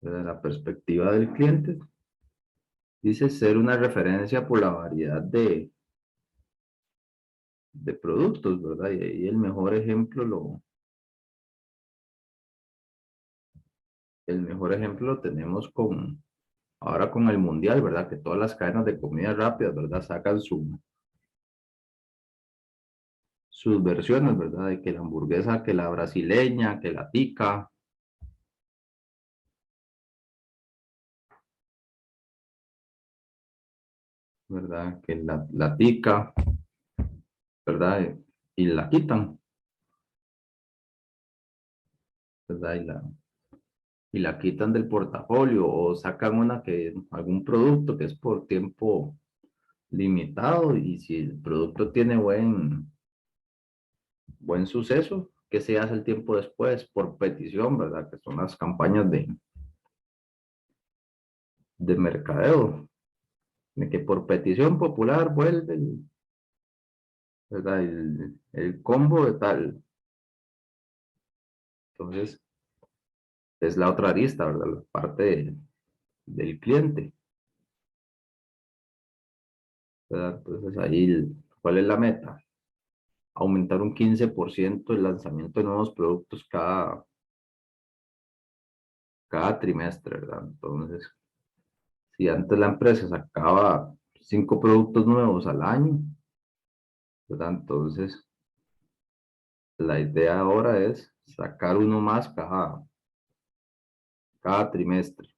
Desde la perspectiva del cliente, dice ser una referencia por la variedad de productos, ¿verdad? Y ahí el mejor ejemplo lo tenemos ahora con el mundial, ¿verdad? Que todas las cadenas de comida rápida, ¿verdad? Sacan sus versiones, ¿verdad? De que la hamburguesa, que la brasileña, que la tica, ¿verdad? Que la tica, ¿verdad? Y la quitan, ¿verdad? Y la quitan del portafolio o sacan algún producto que es por tiempo limitado y si el producto tiene buen suceso, ¿qué se hace el tiempo después? Por petición, ¿verdad? Que son las campañas de mercadeo. de que por petición popular vuelve ¿verdad? El combo de tal. Entonces, es la otra arista, ¿verdad? La parte del cliente, ¿verdad? Entonces, ahí, ¿cuál es la meta? Aumentar un 15% el lanzamiento de nuevos productos cada trimestre, ¿verdad? Entonces, si antes la empresa sacaba 5 productos nuevos al año, ¿verdad? Entonces, la idea ahora es sacar uno más cada trimestre.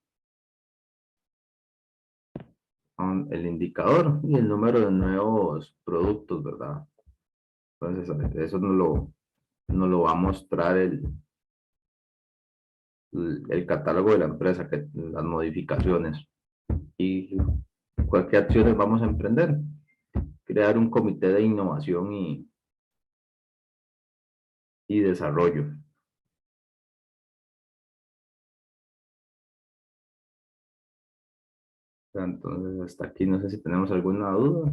El indicador y el número de nuevos productos, ¿verdad? Entonces, eso nos lo va a mostrar el catálogo de la empresa, las modificaciones y qué acciones vamos a emprender. Crear un comité de innovación y desarrollo. Entonces, hasta aquí no sé si tenemos alguna duda.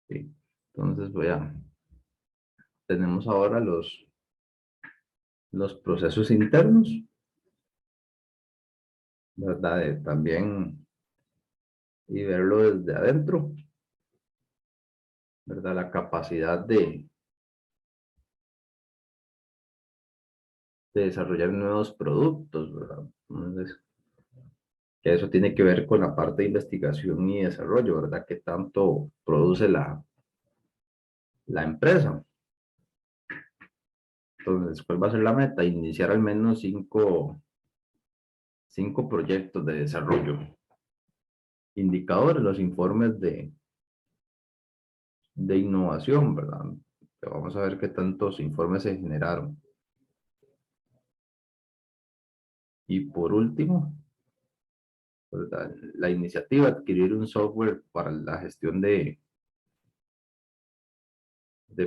Sí. Entonces, tenemos ahora los procesos internos, ¿verdad? También y verlo desde adentro, ¿verdad? La capacidad de desarrollar nuevos productos, ¿verdad? Entonces, que eso tiene que ver con la parte de investigación y desarrollo, ¿verdad? Que tanto produce la empresa. Entonces, ¿cuál va a ser la meta? Iniciar al menos cinco proyectos de desarrollo. Indicadores, los informes de innovación, ¿verdad? Vamos a ver qué tantos informes se generaron. Y por último, ¿verdad? La iniciativa, adquirir un software para la gestión de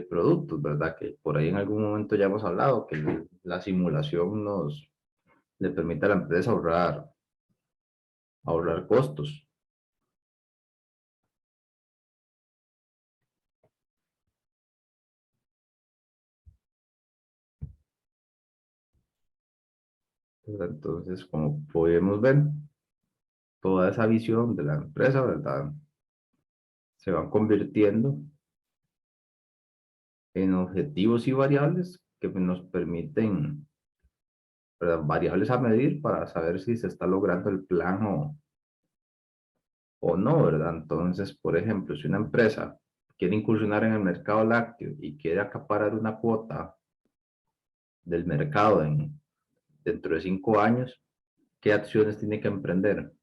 productos, ¿verdad? Que por ahí en algún momento ya hemos hablado, que la simulación le permite a la empresa ahorrar costos. ¿Verdad? Entonces, como podemos ver, toda esa visión de la empresa, ¿verdad? Se van convirtiendo en objetivos y variables que nos permiten, ¿verdad? Variables a medir para saber si se está logrando el plan o no, ¿verdad? Entonces, por ejemplo, si una empresa quiere incursionar en el mercado lácteo y quiere acaparar una cuota del mercado dentro de 5 años, ¿qué acciones tiene que emprender?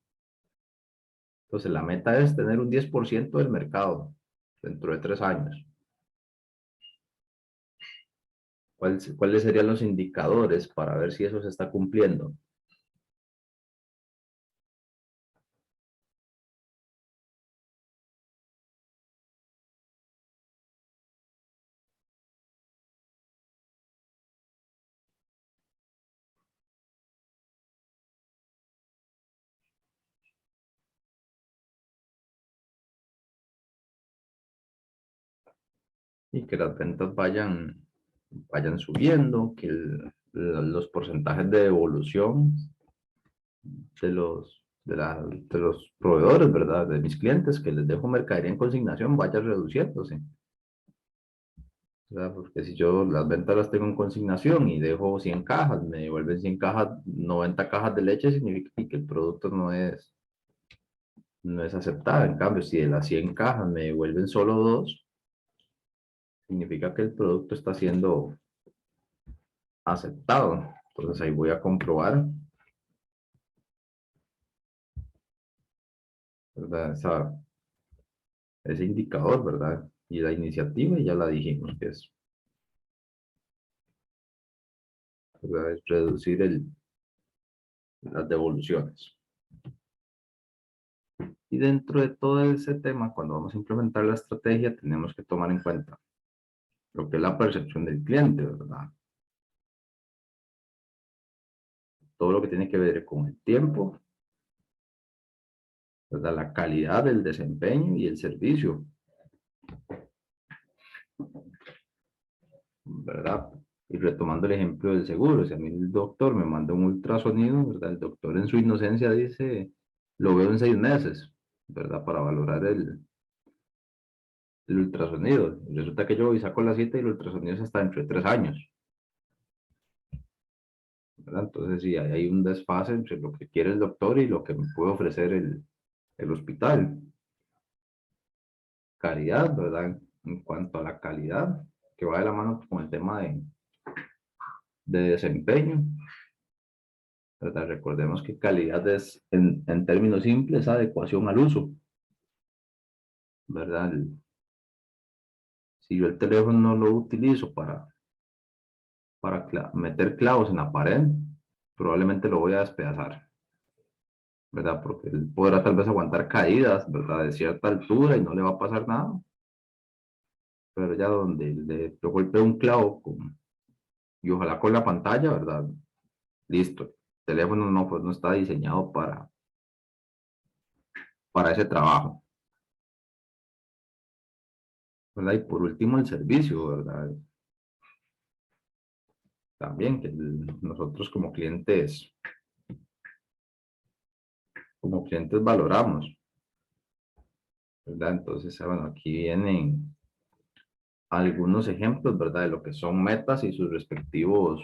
Entonces, la meta es tener un 10% del mercado dentro de 3 años. ¿Cuáles serían los indicadores para ver si eso se está cumpliendo? Y que las ventas vayan subiendo, que los porcentajes de devolución de los proveedores, ¿verdad? De mis clientes, que les dejo mercadería en consignación, vaya reduciéndose. ¿Verdad? Porque si yo las ventas las tengo en consignación y dejo 100 cajas, me devuelven 100 cajas, 90 cajas de leche, significa que el producto no es aceptado. En cambio, si de las 100 cajas me devuelven solo 2, significa que el producto está siendo aceptado. Entonces ahí voy a comprobar, ¿verdad? Ese indicador, ¿verdad? Y la iniciativa, ya la dijimos, que es, ¿verdad? Es reducir las devoluciones. Y dentro de todo ese tema, cuando vamos a implementar la estrategia, tenemos que tomar en cuenta lo que es la percepción del cliente, ¿verdad? Todo lo que tiene que ver con el tiempo, ¿verdad? La calidad del desempeño y el servicio, ¿verdad? Y retomando el ejemplo del seguro, si a mí el doctor me manda un ultrasonido, ¿verdad? El doctor en su inocencia dice, lo veo en 6 meses, ¿verdad? Para valorar el ultrasonido. Y resulta que yo voy y saco la cita y el ultrasonido es hasta dentro de 3 años, ¿verdad? Entonces, sí, hay un desfase entre lo que quiere el doctor y lo que me puede ofrecer el hospital. Calidad, ¿verdad? En cuanto a la calidad, que va de la mano con el tema de desempeño, ¿verdad? Recordemos que calidad es, en términos simples, adecuación al uso, ¿verdad? Si yo el teléfono no lo utilizo para meter clavos en la pared, probablemente lo voy a despedazar, ¿verdad? Porque él podrá tal vez aguantar caídas, ¿verdad? De cierta altura y no le va a pasar nada, pero ya donde le golpeo un clavo y ojalá con la pantalla, ¿verdad? Listo. El teléfono no, pues, no está diseñado para ese trabajo, ¿verdad? Y por último, el servicio, ¿verdad? También que nosotros como clientes valoramos, ¿verdad? Entonces, bueno, aquí vienen algunos ejemplos, ¿verdad? De lo que son metas y sus respectivos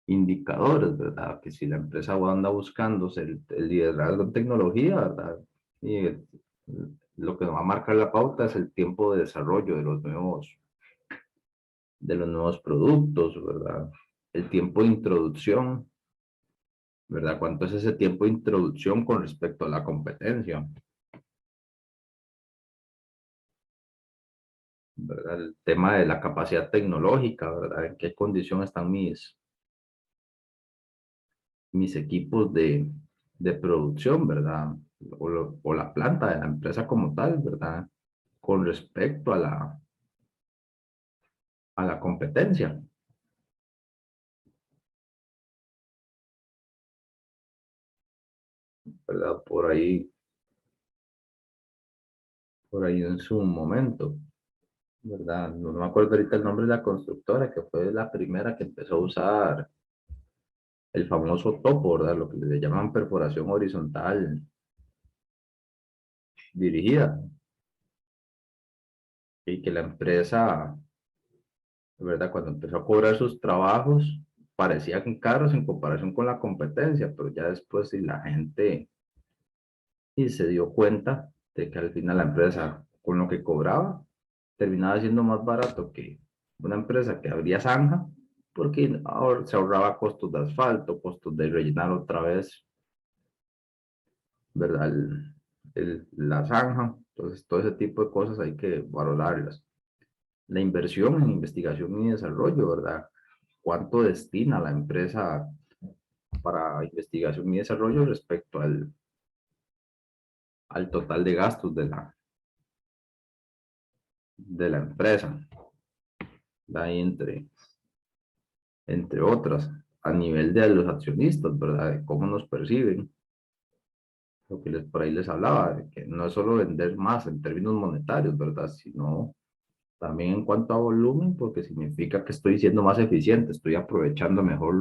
indicadores, ¿verdad? Que si la empresa anda buscando el liderazgo en tecnología, ¿verdad? Y lo que nos va a marcar la pauta es el tiempo de desarrollo de los nuevos productos, ¿verdad? El tiempo de introducción, ¿verdad? ¿Cuánto es ese tiempo de introducción con respecto a la competencia? ¿Verdad? El tema de la capacidad tecnológica, ¿verdad? ¿En qué condición están mis equipos de producción, ¿verdad? O la planta de la empresa como tal, ¿verdad? Con respecto a la competencia, ¿verdad? Por ahí en su momento, ¿verdad? No me acuerdo ahorita el nombre de la constructora, que fue la primera que empezó a usar el famoso topo, ¿verdad? Lo que le llaman perforación horizontal dirigida, y que la empresa, ¿verdad? Cuando empezó a cobrar sus trabajos, parecían caros en comparación con la competencia, pero ya después si la gente y se dio cuenta de que al final la empresa con lo que cobraba terminaba siendo más barato que una empresa que abría zanja, porque se ahorraba costos de asfalto, costos de rellenar otra vez, ¿verdad? La zanja. Entonces, todo ese tipo de cosas hay que valorarlas. La inversión en investigación y desarrollo, ¿verdad? ¿Cuánto destina la empresa para investigación y desarrollo respecto al total de gastos de la empresa? De ahí entre otras, a nivel de los accionistas, ¿verdad? De cómo nos perciben, lo que por ahí les hablaba, de que no es solo vender más en términos monetarios, ¿verdad? Sino también en cuanto a volumen, porque significa que estoy siendo más eficiente, estoy aprovechando mejor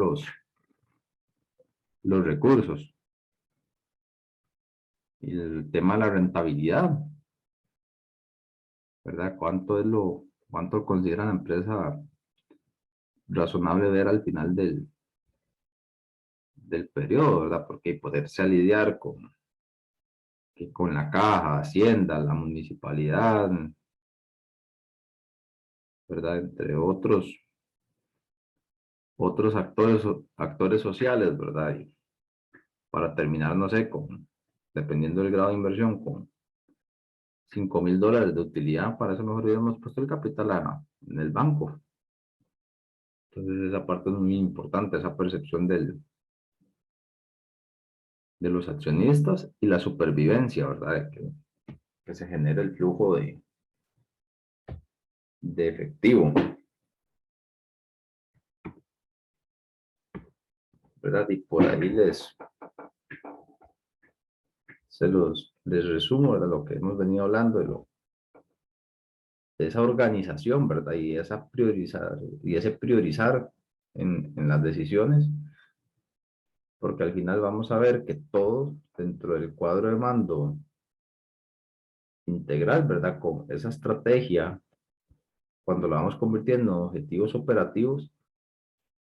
los recursos. Y el tema de la rentabilidad, ¿verdad? ¿Cuánto considera la empresa razonable ver al final del periodo, ¿verdad? Porque poderse lidiar con la caja, Hacienda, la municipalidad, ¿verdad? Entre otros actores sociales, ¿verdad? Y para terminar, no sé, dependiendo del grado de inversión, con $5,000 de utilidad, para eso mejor hubiéramos puesto el capital en el banco. Entonces esa parte es muy importante, esa percepción de los accionistas y la supervivencia, ¿verdad? Que se genere el flujo de efectivo, ¿verdad? Y por ahí les resumo, ¿verdad? Lo que hemos venido hablando de esa organización, ¿verdad? Y ese priorizar en las decisiones, porque al final vamos a ver que todo dentro del cuadro de mando integral, ¿verdad? Con esa estrategia, cuando la vamos convirtiendo en objetivos operativos,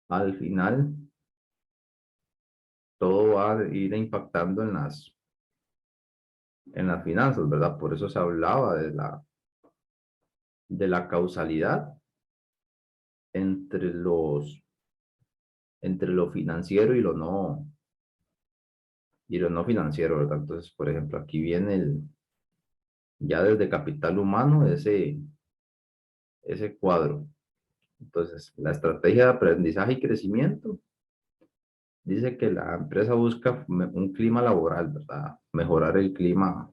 al final todo va a ir impactando en las finanzas, ¿verdad? Por eso se hablaba de la causalidad entre entre lo financiero y lo no financiero, ¿verdad? Entonces, por ejemplo, aquí viene ya desde capital humano ese cuadro. Entonces, la estrategia de aprendizaje y crecimiento dice que la empresa busca un clima laboral, ¿verdad? Mejorar el clima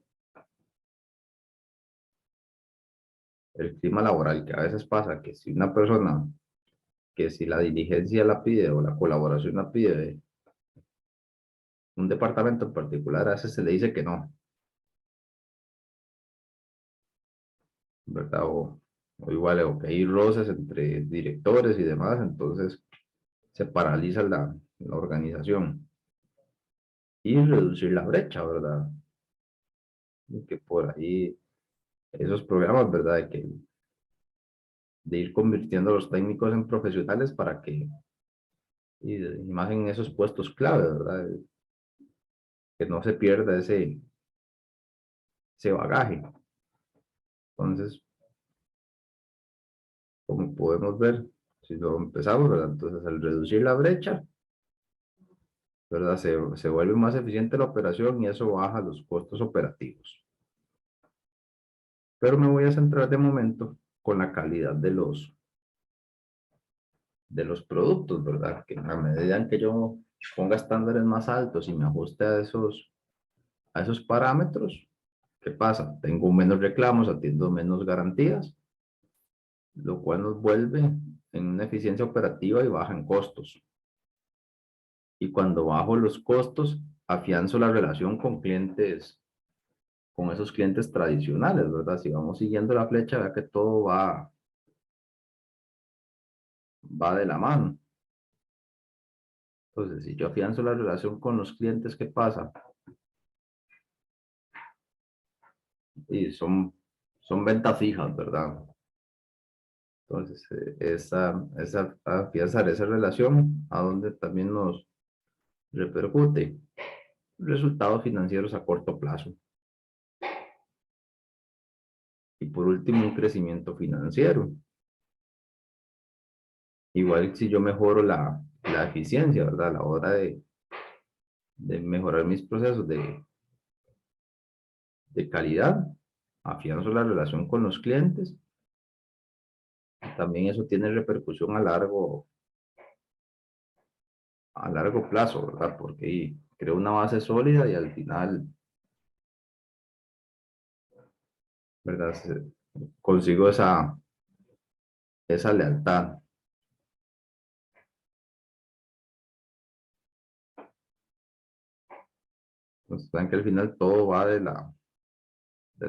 laboral, que a veces pasa que si una persona, que si la diligencia la pide o la colaboración la pide un departamento en particular, a veces se le dice que no, ¿verdad? O igual, o que hay roces entre directores y demás, entonces se paraliza la organización. Y reducir la brecha, ¿verdad? Y que por ahí esos programas, ¿verdad? De ir convirtiendo a los técnicos en profesionales para y más en esos puestos clave, ¿verdad? Que no se pierda ese bagaje. Entonces, como podemos ver, si lo empezamos, ¿verdad? Entonces, al reducir la brecha, ¿verdad? Se vuelve más eficiente la operación y eso baja los costos operativos. Pero me voy a centrar de momento con la calidad de los productos, ¿verdad? Que a medida en que yo ponga estándares más altos y me ajuste a esos parámetros, ¿qué pasa? Tengo menos reclamos, atiendo menos garantías, lo cual nos vuelve en una eficiencia operativa y baja en costos. Y cuando bajo los costos, afianzo la relación con esos clientes tradicionales, ¿verdad? Si vamos siguiendo la flecha, vea que todo va de la mano. Entonces, si yo afianzo la relación con los clientes, ¿qué pasa? Y son ventas fijas, ¿verdad? Entonces, afianzar esa relación, a donde también nos repercute resultados financieros a corto plazo. Y por último, un crecimiento financiero. Igual si yo mejoro la eficiencia, ¿verdad? A la hora de mejorar mis procesos de calidad, afianzo la relación con los clientes. También eso tiene repercusión a largo plazo, ¿verdad? Porque ahí creo una base sólida y al final, ¿verdad? Consigo esa lealtad. Entonces, saben que al final todo va de la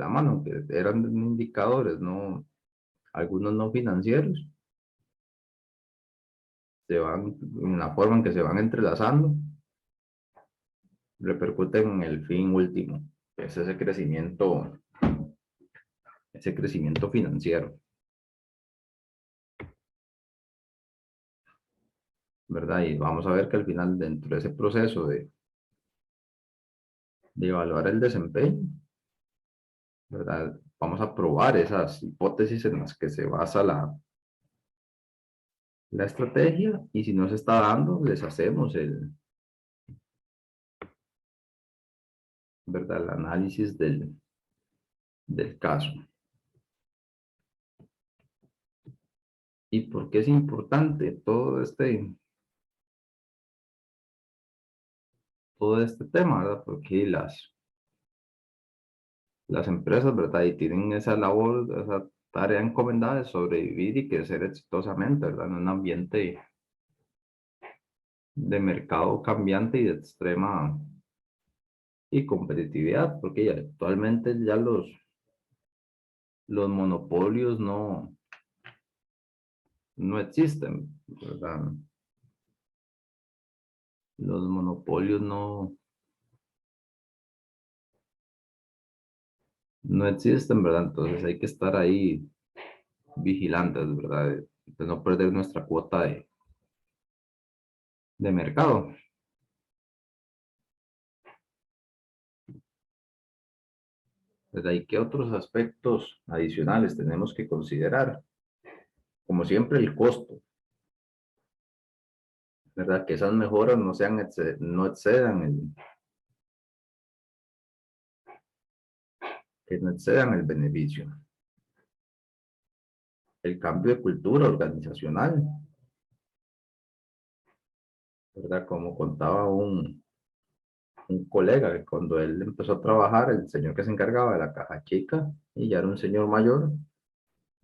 mano, aunque eran indicadores, ¿no? Algunos no financieros, en la forma en que se van entrelazando, repercuten en el fin último, que es ese crecimiento financiero, ¿verdad? Y vamos a ver que al final, dentro de ese proceso de evaluar el desempeño, ¿verdad? Vamos a probar esas hipótesis en las que se basa la estrategia, y si no se está dando, les hacemos ¿verdad? El análisis del caso. ¿Y por qué es importante todo todo este tema, ¿verdad? Porque las empresas, ¿verdad? Y tienen esa labor, esa tarea encomendada de sobrevivir y crecer exitosamente, ¿verdad? En un ambiente de mercado cambiante y de extrema y competitividad, porque actualmente ya los monopolios no existen, ¿verdad? Los monopolios no existen, ¿verdad? Entonces hay que estar ahí vigilantes, ¿verdad? De no perder nuestra cuota de mercado. ¿Verdad? ¿Y qué otros aspectos adicionales tenemos que considerar? Como siempre, el costo, ¿verdad? Que esas mejoras no excedan que no excedan el beneficio. El cambio de cultura organizacional, ¿verdad? Como contaba un colega, que cuando él empezó a trabajar, el señor que se encargaba de la caja chica, y ya era un señor mayor,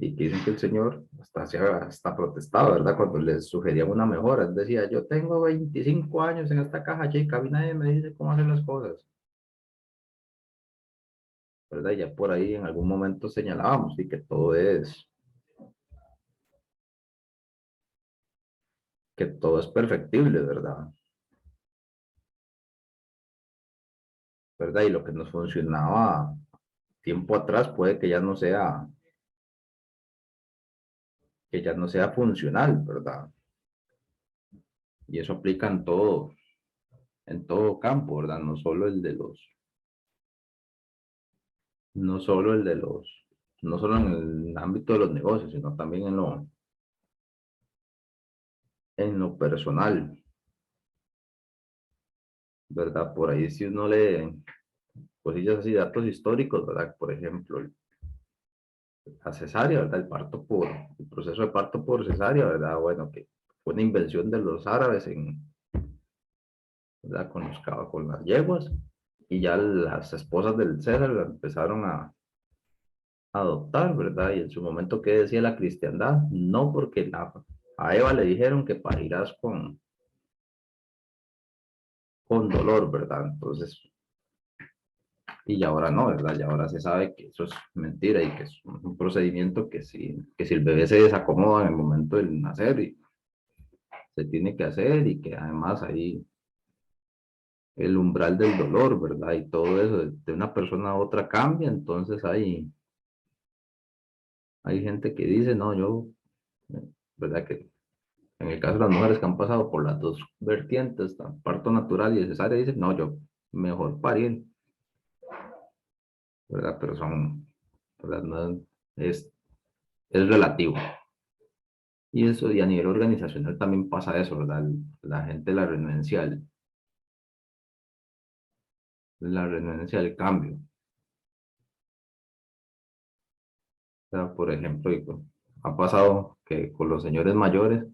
y que dicen que el señor hasta protestaba, ¿verdad? Cuando les sugerían una mejora, él decía, yo tengo 25 años en esta caja chica, a mí nadie me dice cómo hacer las cosas, ¿verdad? Y ya por ahí en algún momento señalábamos, y que todo es perfectible, ¿verdad? ¿Verdad? Y lo que nos funcionaba tiempo atrás puede que ya no sea funcional, ¿verdad? Y eso aplica en todo campo, ¿verdad? No solo el de los, no solo en el ámbito de los negocios, sino también en lo personal, ¿verdad? Por ahí si uno lee cosillas así, datos históricos, ¿verdad? Por ejemplo, la cesárea, ¿verdad? El proceso de parto por cesárea, ¿verdad? Bueno, que fue una invención de los árabes ¿verdad? Con las yeguas, y ya las esposas del César la empezaron a adoptar, ¿verdad? Y en su momento, ¿qué decía la cristiandad? No, porque a Eva le dijeron que parirás con dolor, ¿verdad? Entonces, y ahora no, ¿verdad? Y ahora se sabe que eso es mentira y que es un procedimiento que si el bebé se desacomoda en el momento del nacer y se tiene que hacer, y que además ahí el umbral del dolor, ¿verdad? Y todo eso de una persona a otra cambia, entonces hay gente que dice, no, ¿verdad? Que en el caso de las mujeres que han pasado por las dos vertientes, parto natural y cesárea, dicen, no, yo mejor parir, ¿verdad? Pero ¿verdad? No, es, es relativo. Y eso, y a nivel organizacional también pasa eso, ¿verdad? La gente, la renuencia al cambio. O sea, por ejemplo, ha pasado que con los señores mayores,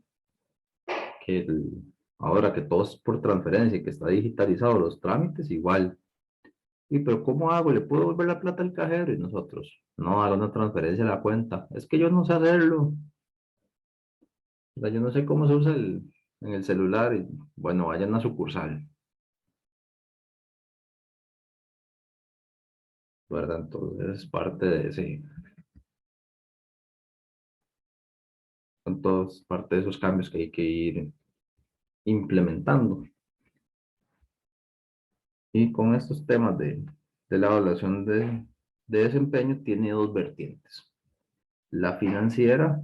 que ahora que todo es por transferencia y que está digitalizado los trámites, igual. Y pero ¿cómo hago? ¿Le puedo volver la plata al cajero? Y nosotros, no, haga una transferencia a la cuenta. Es que yo no sé hacerlo. O sea, yo no sé cómo se usa en el celular. Y bueno, vayan a sucursal, ¿verdad? Entonces es parte de son todos parte de esos cambios que hay que ir implementando. Y con estos temas de la evaluación de desempeño tiene dos vertientes. La financiera,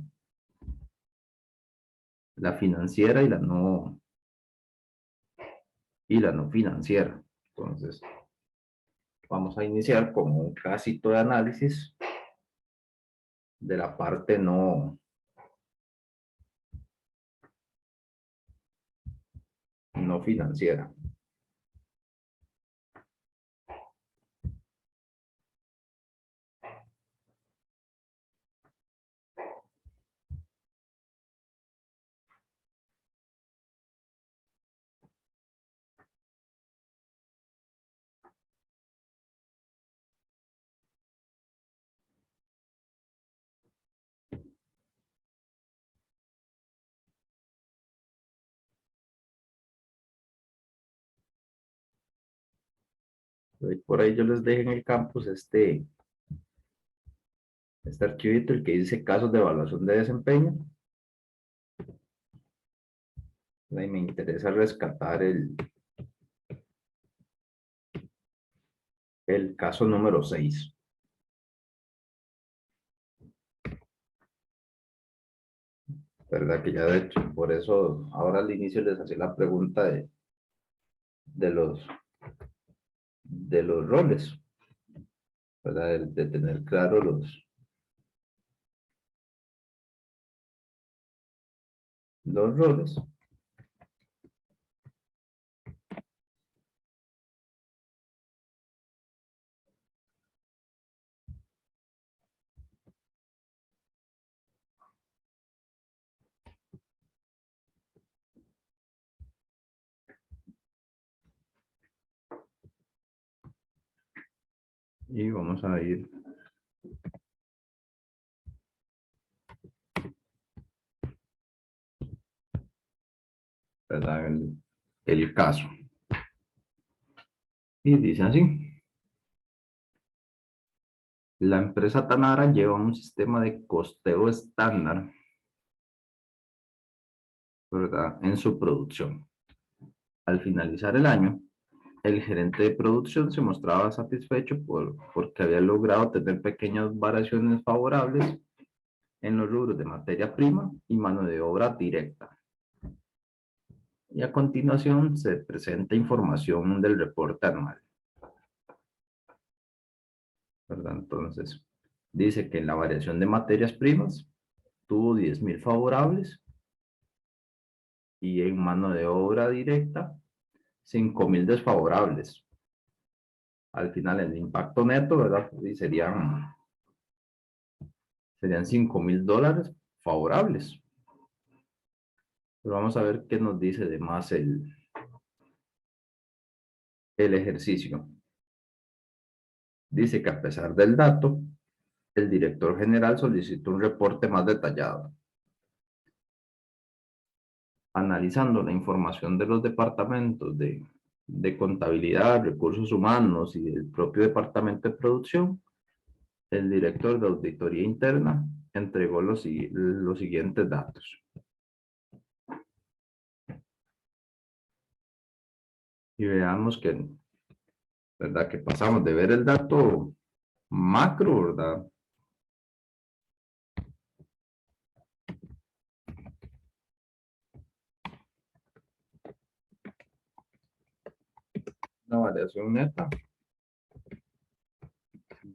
la financiera y la no financiera. Entonces, vamos a iniciar con un casito de análisis de la parte no financiera. Por ahí yo les dejé en el campus este archivito, el que dice casos de evaluación de desempeño. Y me interesa rescatar el caso número 6. ¿Verdad? Que ya de hecho, por eso ahora al inicio les hacía la pregunta de los roles, ¿verdad? De tener claro los roles. Y vamos a ir ¿verdad? El caso. Y dice así. La empresa Tanara lleva un sistema de costeo estándar, ¿verdad? En su producción. Al finalizar el año, el gerente de producción se mostraba satisfecho porque había logrado tener pequeñas variaciones favorables en los rubros de materia prima y mano de obra directa. Y a continuación se presenta información del reporte anual, ¿verdad? Entonces, dice que en la variación de materias primas tuvo 10,000 favorables y en mano de obra directa 5,000 desfavorables. Al final el impacto neto, ¿verdad? Y serían $5,000 favorables. Pero vamos a ver qué nos dice de más el ejercicio. Dice que a pesar del dato, el director general solicitó un reporte más detallado. Analizando la información de los departamentos de contabilidad, recursos humanos y del propio departamento de producción, el director de auditoría interna entregó los siguientes datos. Y veamos que, ¿verdad? Que pasamos de ver el dato macro, ¿verdad? Una variación neta,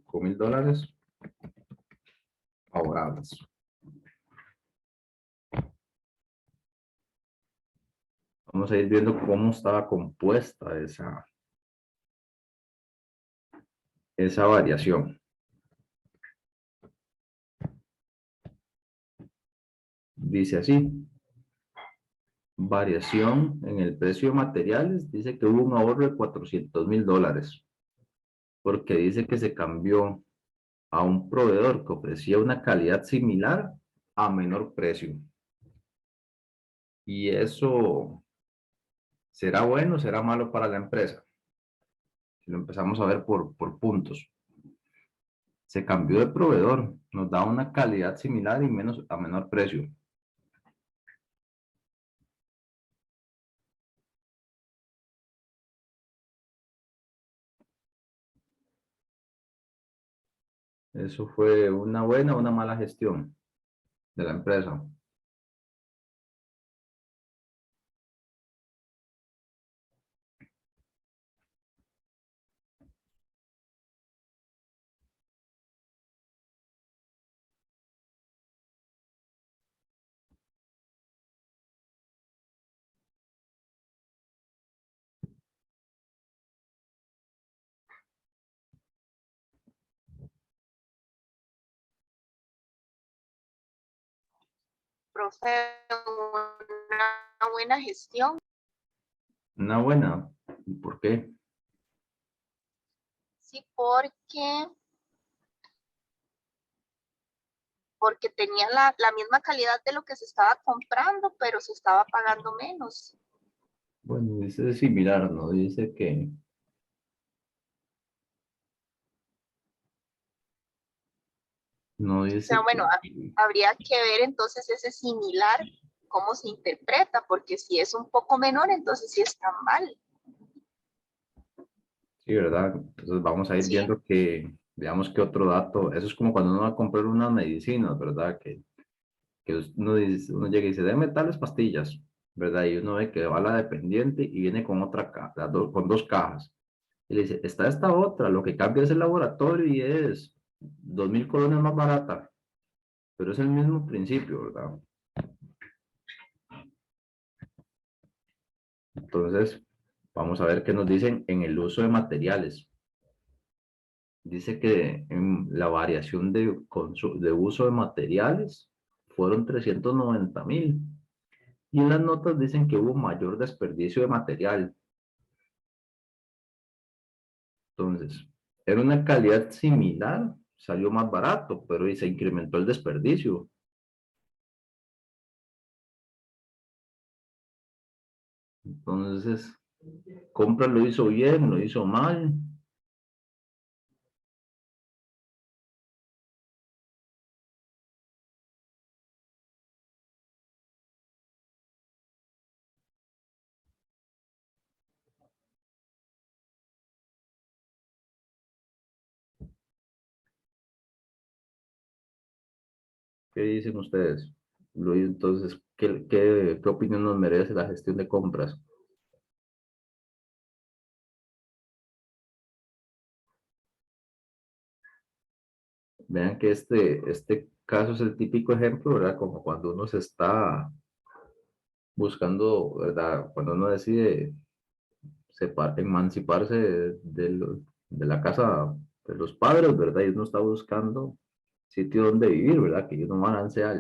$5,000 favorables. Vamos a ir viendo cómo estaba compuesta esa variación. Dice así. Variación en el precio de materiales. Dice que hubo un ahorro de $400,000. Porque dice que se cambió a un proveedor que ofrecía una calidad similar a menor precio. Y eso, ¿será bueno o será malo para la empresa? Si lo empezamos a ver por puntos. Se cambió de proveedor, nos da una calidad similar y a menor precio. Eso fue una buena o una mala gestión de la empresa. Profe, una buena gestión. Una buena. ¿Y por qué? Sí, porque tenía la misma calidad de lo que se estaba comprando, pero se estaba pagando menos. Bueno, dice similar, ¿no? Dice que No O sea, dice bueno, que... habría que ver entonces ese similar, cómo se interpreta, porque si es un poco menor, entonces sí está mal. Sí, ¿verdad? Entonces vamos a ir Sí, viendo que, veamos qué otro dato, eso es como cuando uno va a comprar unas medicinas, ¿verdad? Que uno llega y dice, deme tales pastillas, ¿verdad? Y uno ve que va la dependiente y viene con otra caja, con dos cajas. Y le dice, está esta otra, lo que cambia es el laboratorio y es 2.000 colones más barata, pero es el mismo principio, ¿verdad? Entonces, vamos a ver qué nos dicen en el uso de materiales. Dice que en la variación de uso de materiales fueron 390.000. Y en las notas dicen que hubo mayor desperdicio de material. Entonces, era una calidad similar, salió más barato, pero y se incrementó el desperdicio. Entonces, compra lo hizo bien, lo hizo mal. ¿Qué dicen ustedes? Entonces, ¿qué opinión nos merece la gestión de compras? Vean que este caso es el típico ejemplo, ¿verdad? Como cuando uno se está buscando, ¿verdad? Cuando uno decide emanciparse de la casa de los padres, ¿verdad? Y uno está buscando sitio donde vivir, ¿verdad? Que uno balancea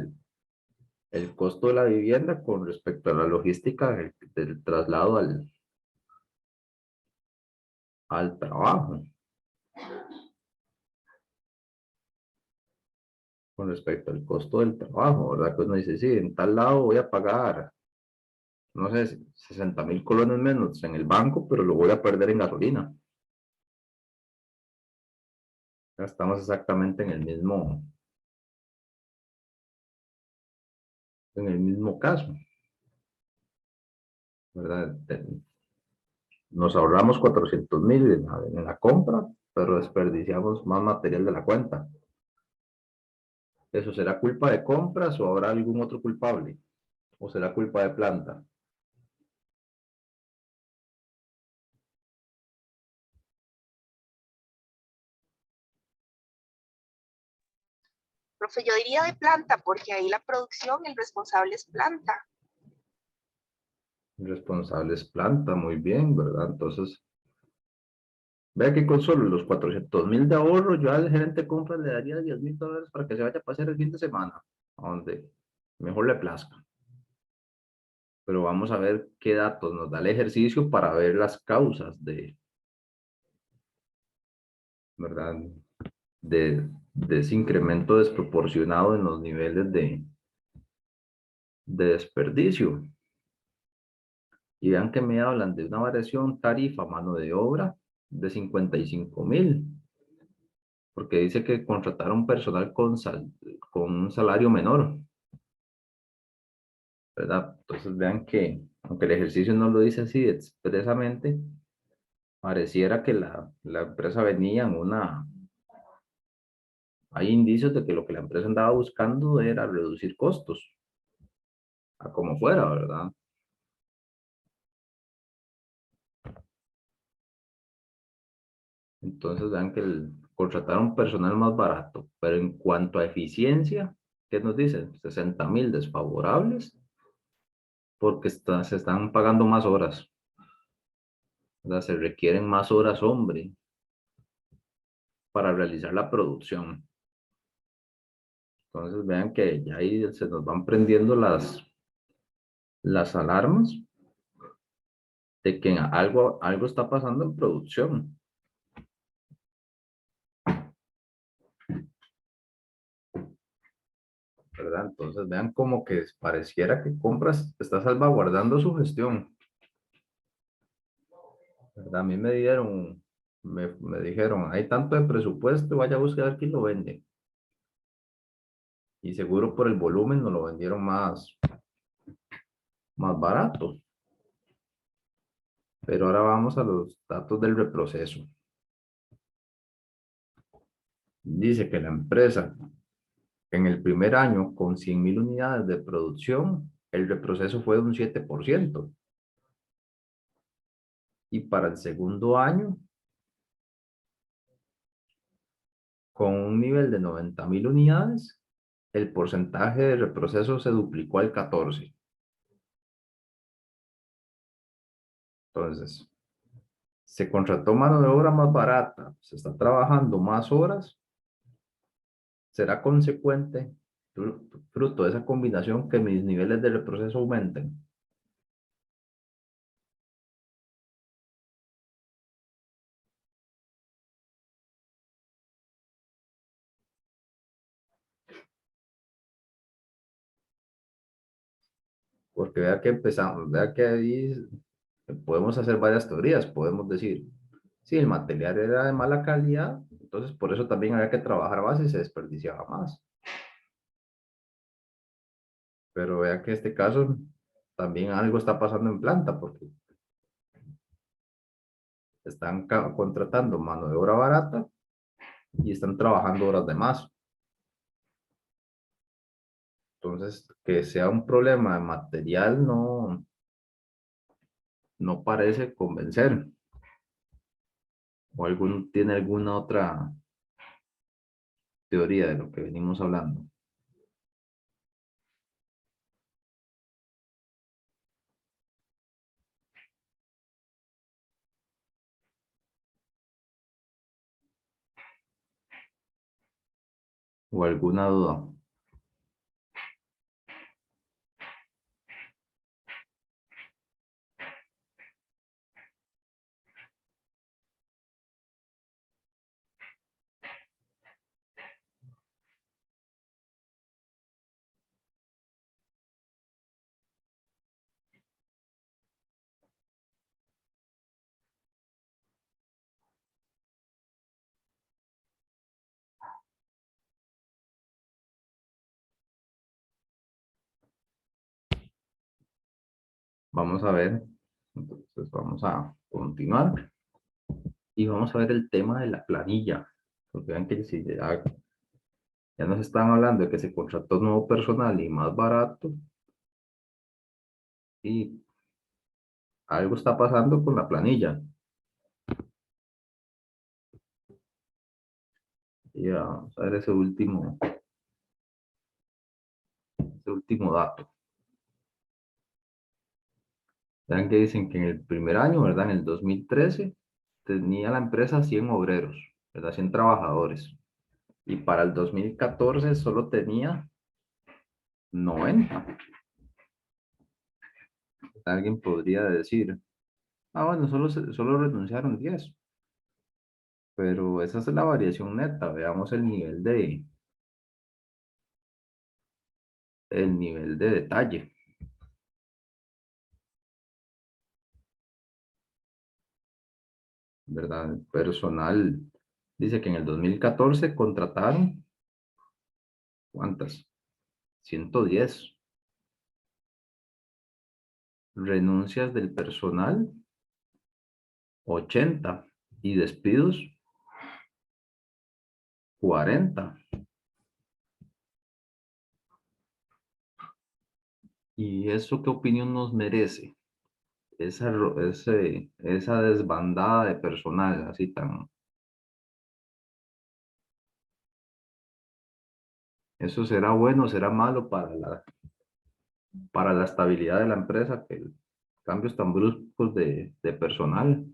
el costo de la vivienda con respecto a la logística del traslado al trabajo. Con respecto al costo del trabajo, ¿verdad? Que uno dice, sí, en tal lado voy a pagar, no sé, 60.000 colones menos en el banco, pero lo voy a perder en gasolina. Ya estamos exactamente en el mismo caso, ¿verdad? Nos ahorramos 400.000 en la compra, pero desperdiciamos más material de la cuenta. ¿Eso será culpa de compras o habrá algún otro culpable? ¿O será culpa de planta? profe, yo diría de planta, porque ahí la producción, el responsable es planta. Responsable es planta, muy bien, ¿verdad? Entonces, vea que con solo los 400.000 de ahorro, yo al gerente de compras le daría $10.000 para que se vaya a pasar el fin de semana, a donde mejor le plazca. Pero vamos a ver qué datos nos da el ejercicio para ver las causas ¿verdad? De ese incremento desproporcionado en los niveles de desperdicio. Y vean que me hablan de una variación tarifa mano de obra de 55.000, porque dice que contrataron personal con un salario menor, ¿verdad? Entonces vean que, aunque el ejercicio no lo dice así expresamente, pareciera que la empresa venía en hay indicios de que lo que la empresa andaba buscando era reducir costos, a como fuera, ¿verdad? Entonces vean que contrataron personal más barato, pero en cuanto a eficiencia, ¿qué nos dicen? 60.000 desfavorables porque se están pagando más horas, ¿verdad? Se requieren más horas hombre para realizar la producción. Entonces vean que ya ahí se nos van prendiendo las alarmas de que algo está pasando en producción, ¿verdad? Entonces vean como que pareciera que compras está salvaguardando su gestión, ¿verdad? A mí me dijeron, hay tanto de presupuesto, vaya a buscar quién lo vende. y seguro por el volumen nos lo vendieron más barato. Pero ahora vamos a los datos del reproceso. Dice que la empresa en el primer año con 100.000 unidades de producción, el reproceso fue de un 7%. Y para el segundo año, con un nivel de 90.000 unidades, el porcentaje de reproceso se duplicó al 14%. Entonces, se contrató mano de obra más barata, se está trabajando más horas, será consecuente, fruto de esa combinación, que mis niveles de reproceso aumenten. Porque vea que empezamos, vea que ahí podemos hacer varias teorías, podemos decir, si el material era de mala calidad, entonces por eso también había que trabajar más y se desperdiciaba más. Pero vea que en este caso también algo está pasando en planta, porque están contratando mano de obra barata y están trabajando horas de más. Entonces, que sea un problema de material no parece convencer. ¿O tiene alguna otra teoría de lo que venimos hablando? ¿O alguna duda? Vamos a ver. Entonces vamos a continuar y vamos a ver el tema de la planilla. Porque vean que si ya nos están hablando de que se contrató nuevo personal y más barato, y algo está pasando con la planilla. Y vamos a ver ese último dato. Vean que dicen que en el primer año, ¿verdad? En el 2013, tenía la empresa 100 obreros, ¿verdad? 100 trabajadores. Y para el 2014 solo tenía 90. Alguien podría decir, bueno, solo renunciaron 10. Pero esa es la variación neta. Veamos el nivel de detalle, ¿verdad? El personal dice que en el 2014 contrataron, ¿cuántas? 110. Renuncias del personal, 80. Y despidos, 40. ¿Y eso qué opinión nos merece? Esa desbandada de personal, así tan... ¿Eso será bueno o será malo para la estabilidad de la empresa, que cambios tan bruscos de personal?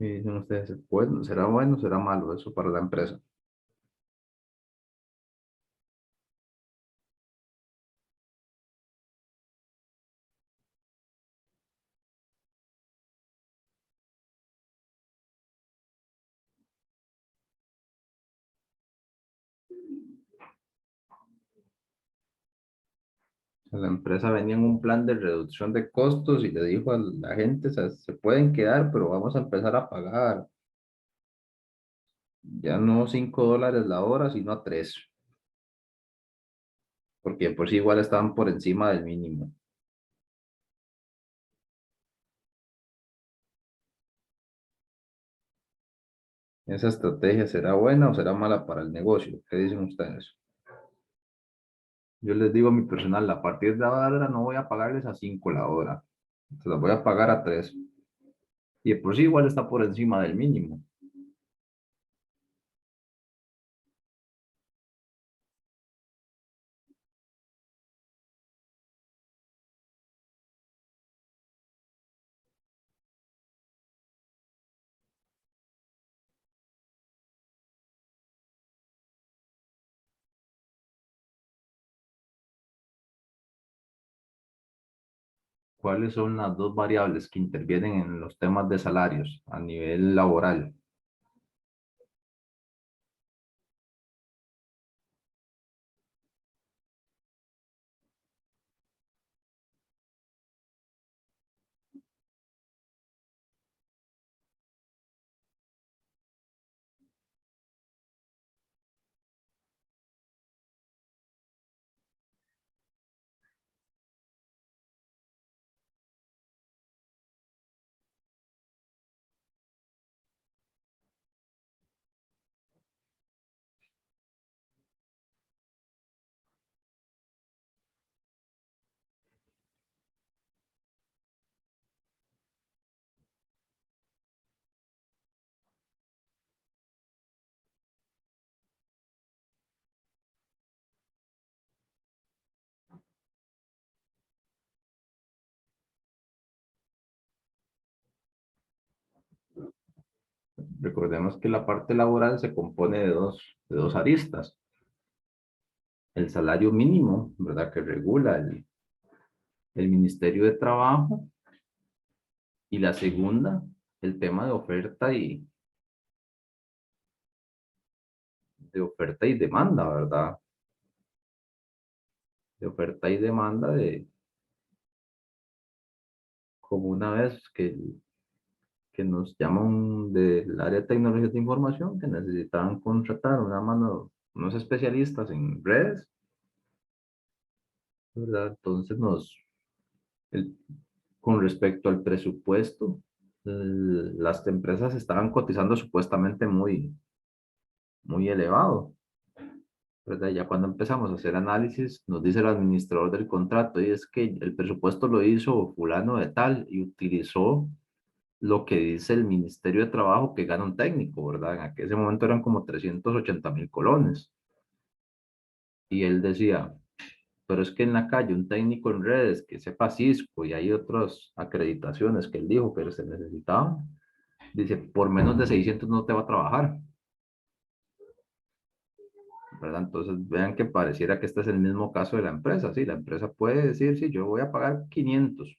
Y dicen ustedes, bueno, ¿será bueno o será malo eso para la empresa? La empresa venía en un plan de reducción de costos y le dijo a la gente, o sea, se pueden quedar, pero vamos a empezar a pagar ya no $5 la hora, sino a 3, porque por sí igual estaban por encima del mínimo. ¿Esa estrategia será buena o será mala para el negocio? ¿Qué dicen ustedes? Yo les digo a mi personal, a partir de ahora no voy a pagarles a 5 la hora, se las voy a pagar a 3. Y de por sí igual está por encima del mínimo. ¿Cuáles son las dos variables que intervienen en los temas de salarios a nivel laboral? Recordemos que la parte laboral se compone de dos aristas. El salario mínimo, ¿verdad? Que regula el Ministerio de Trabajo. Y la segunda, el tema de oferta y demanda, ¿verdad? De oferta y demanda de, como una vez que nos llaman del área de tecnologías de información, que necesitaban contratar una mano, unos especialistas en redes, ¿verdad? Entonces el- con respecto al presupuesto, las empresas estaban cotizando supuestamente muy elevado, ¿verdad? Ya cuando empezamos a hacer análisis, nos dice el administrador del contrato, y es que el presupuesto lo hizo fulano de tal y utilizó lo que dice el Ministerio de Trabajo que gana un técnico, ¿verdad? En aquel momento eran como 380.000 colones. Y él decía, pero es que en la calle un técnico en redes que sepa Cisco y hay otras acreditaciones que él dijo que se necesitaban, dice, por menos de 600 no te va a trabajar, ¿verdad? Entonces vean que pareciera que este es el mismo caso de la empresa, sí, la empresa puede decir, sí, yo voy a pagar 500,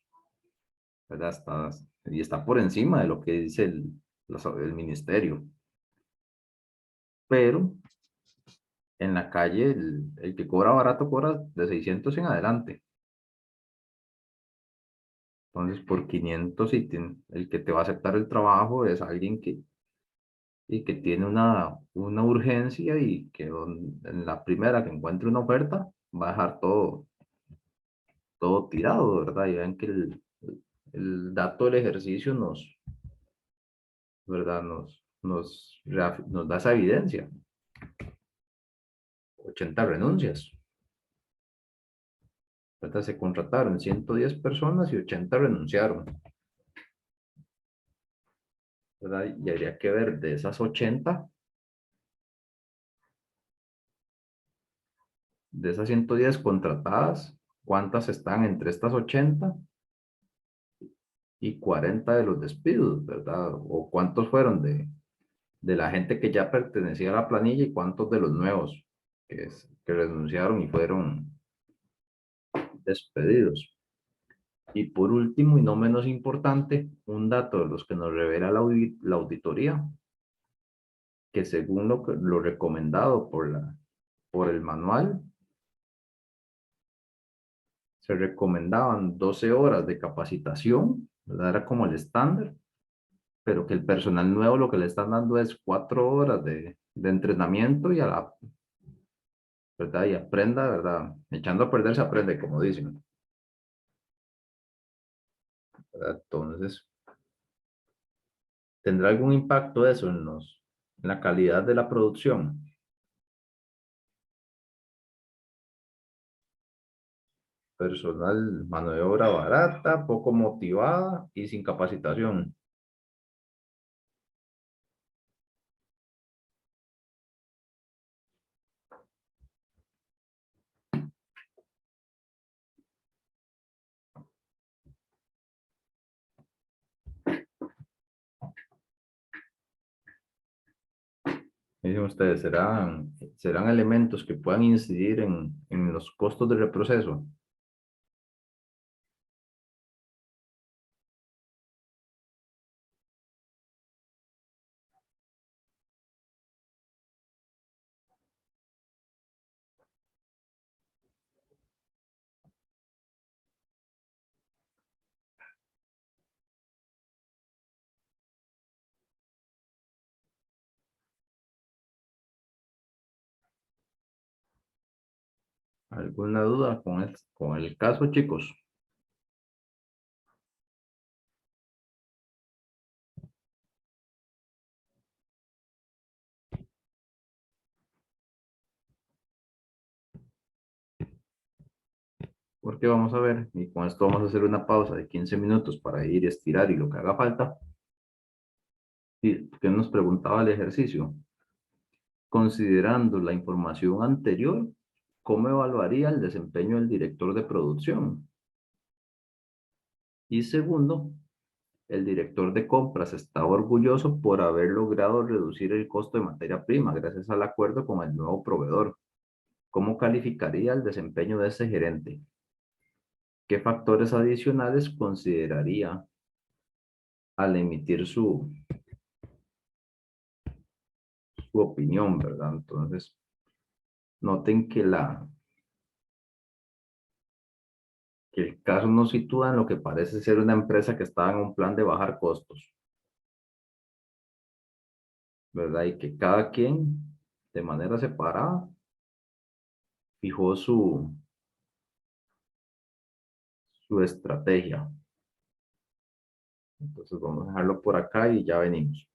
¿verdad? Y está por encima de lo que dice el ministerio, pero en la calle el que cobra barato cobra de 600 en adelante. Entonces, por 500 y el que te va a aceptar el trabajo es alguien que tiene una urgencia y que en la primera que encuentre una oferta va a dejar todo tirado, ¿verdad? Y ven que el dato del ejercicio ¿verdad? Nos da esa evidencia. 80 renuncias, ¿verdad? Se contrataron 110 personas y 80 renunciaron, ¿verdad? Y habría que ver de esas 80, de esas 110 contratadas, cuántas están entre estas 80 y 40 de los despidos, ¿verdad? O cuántos fueron de la gente que ya pertenecía a la planilla y cuántos de los nuevos que renunciaron y fueron despedidos. Y por último, y no menos importante, un dato de los que nos revela la auditoría, que según lo recomendado por el manual, se recomendaban 12 horas de capacitación, ¿verdad? Era como el estándar, pero que el personal nuevo lo que le están dando es 4 horas de entrenamiento y ¿verdad? Y aprenda, ¿verdad? Echando a perder se aprende, como dicen, ¿verdad? Entonces, ¿tendrá algún impacto eso en la calidad de la producción? Personal, mano de obra barata, poco motivada y sin capacitación. Dicen ustedes, ¿serán elementos que puedan incidir en los costos de reproceso? ¿Alguna duda con el caso, chicos? Porque vamos a ver, y con esto vamos a hacer una pausa de 15 minutos para ir a estirar y lo que haga falta. ¿Y qué nos preguntaba el ejercicio? Considerando la información anterior, ¿cómo evaluaría el desempeño del director de producción? Y segundo, el director de compras está orgulloso por haber logrado reducir el costo de materia prima gracias al acuerdo con el nuevo proveedor. ¿Cómo calificaría el desempeño de ese gerente? ¿Qué factores adicionales consideraría al emitir su opinión, ¿verdad? Entonces, noten que el caso nos sitúa en lo que parece ser una empresa que estaba en un plan de bajar costos, ¿verdad? Y que cada quien, de manera separada, fijó su estrategia. Entonces, vamos a dejarlo por acá y ya venimos.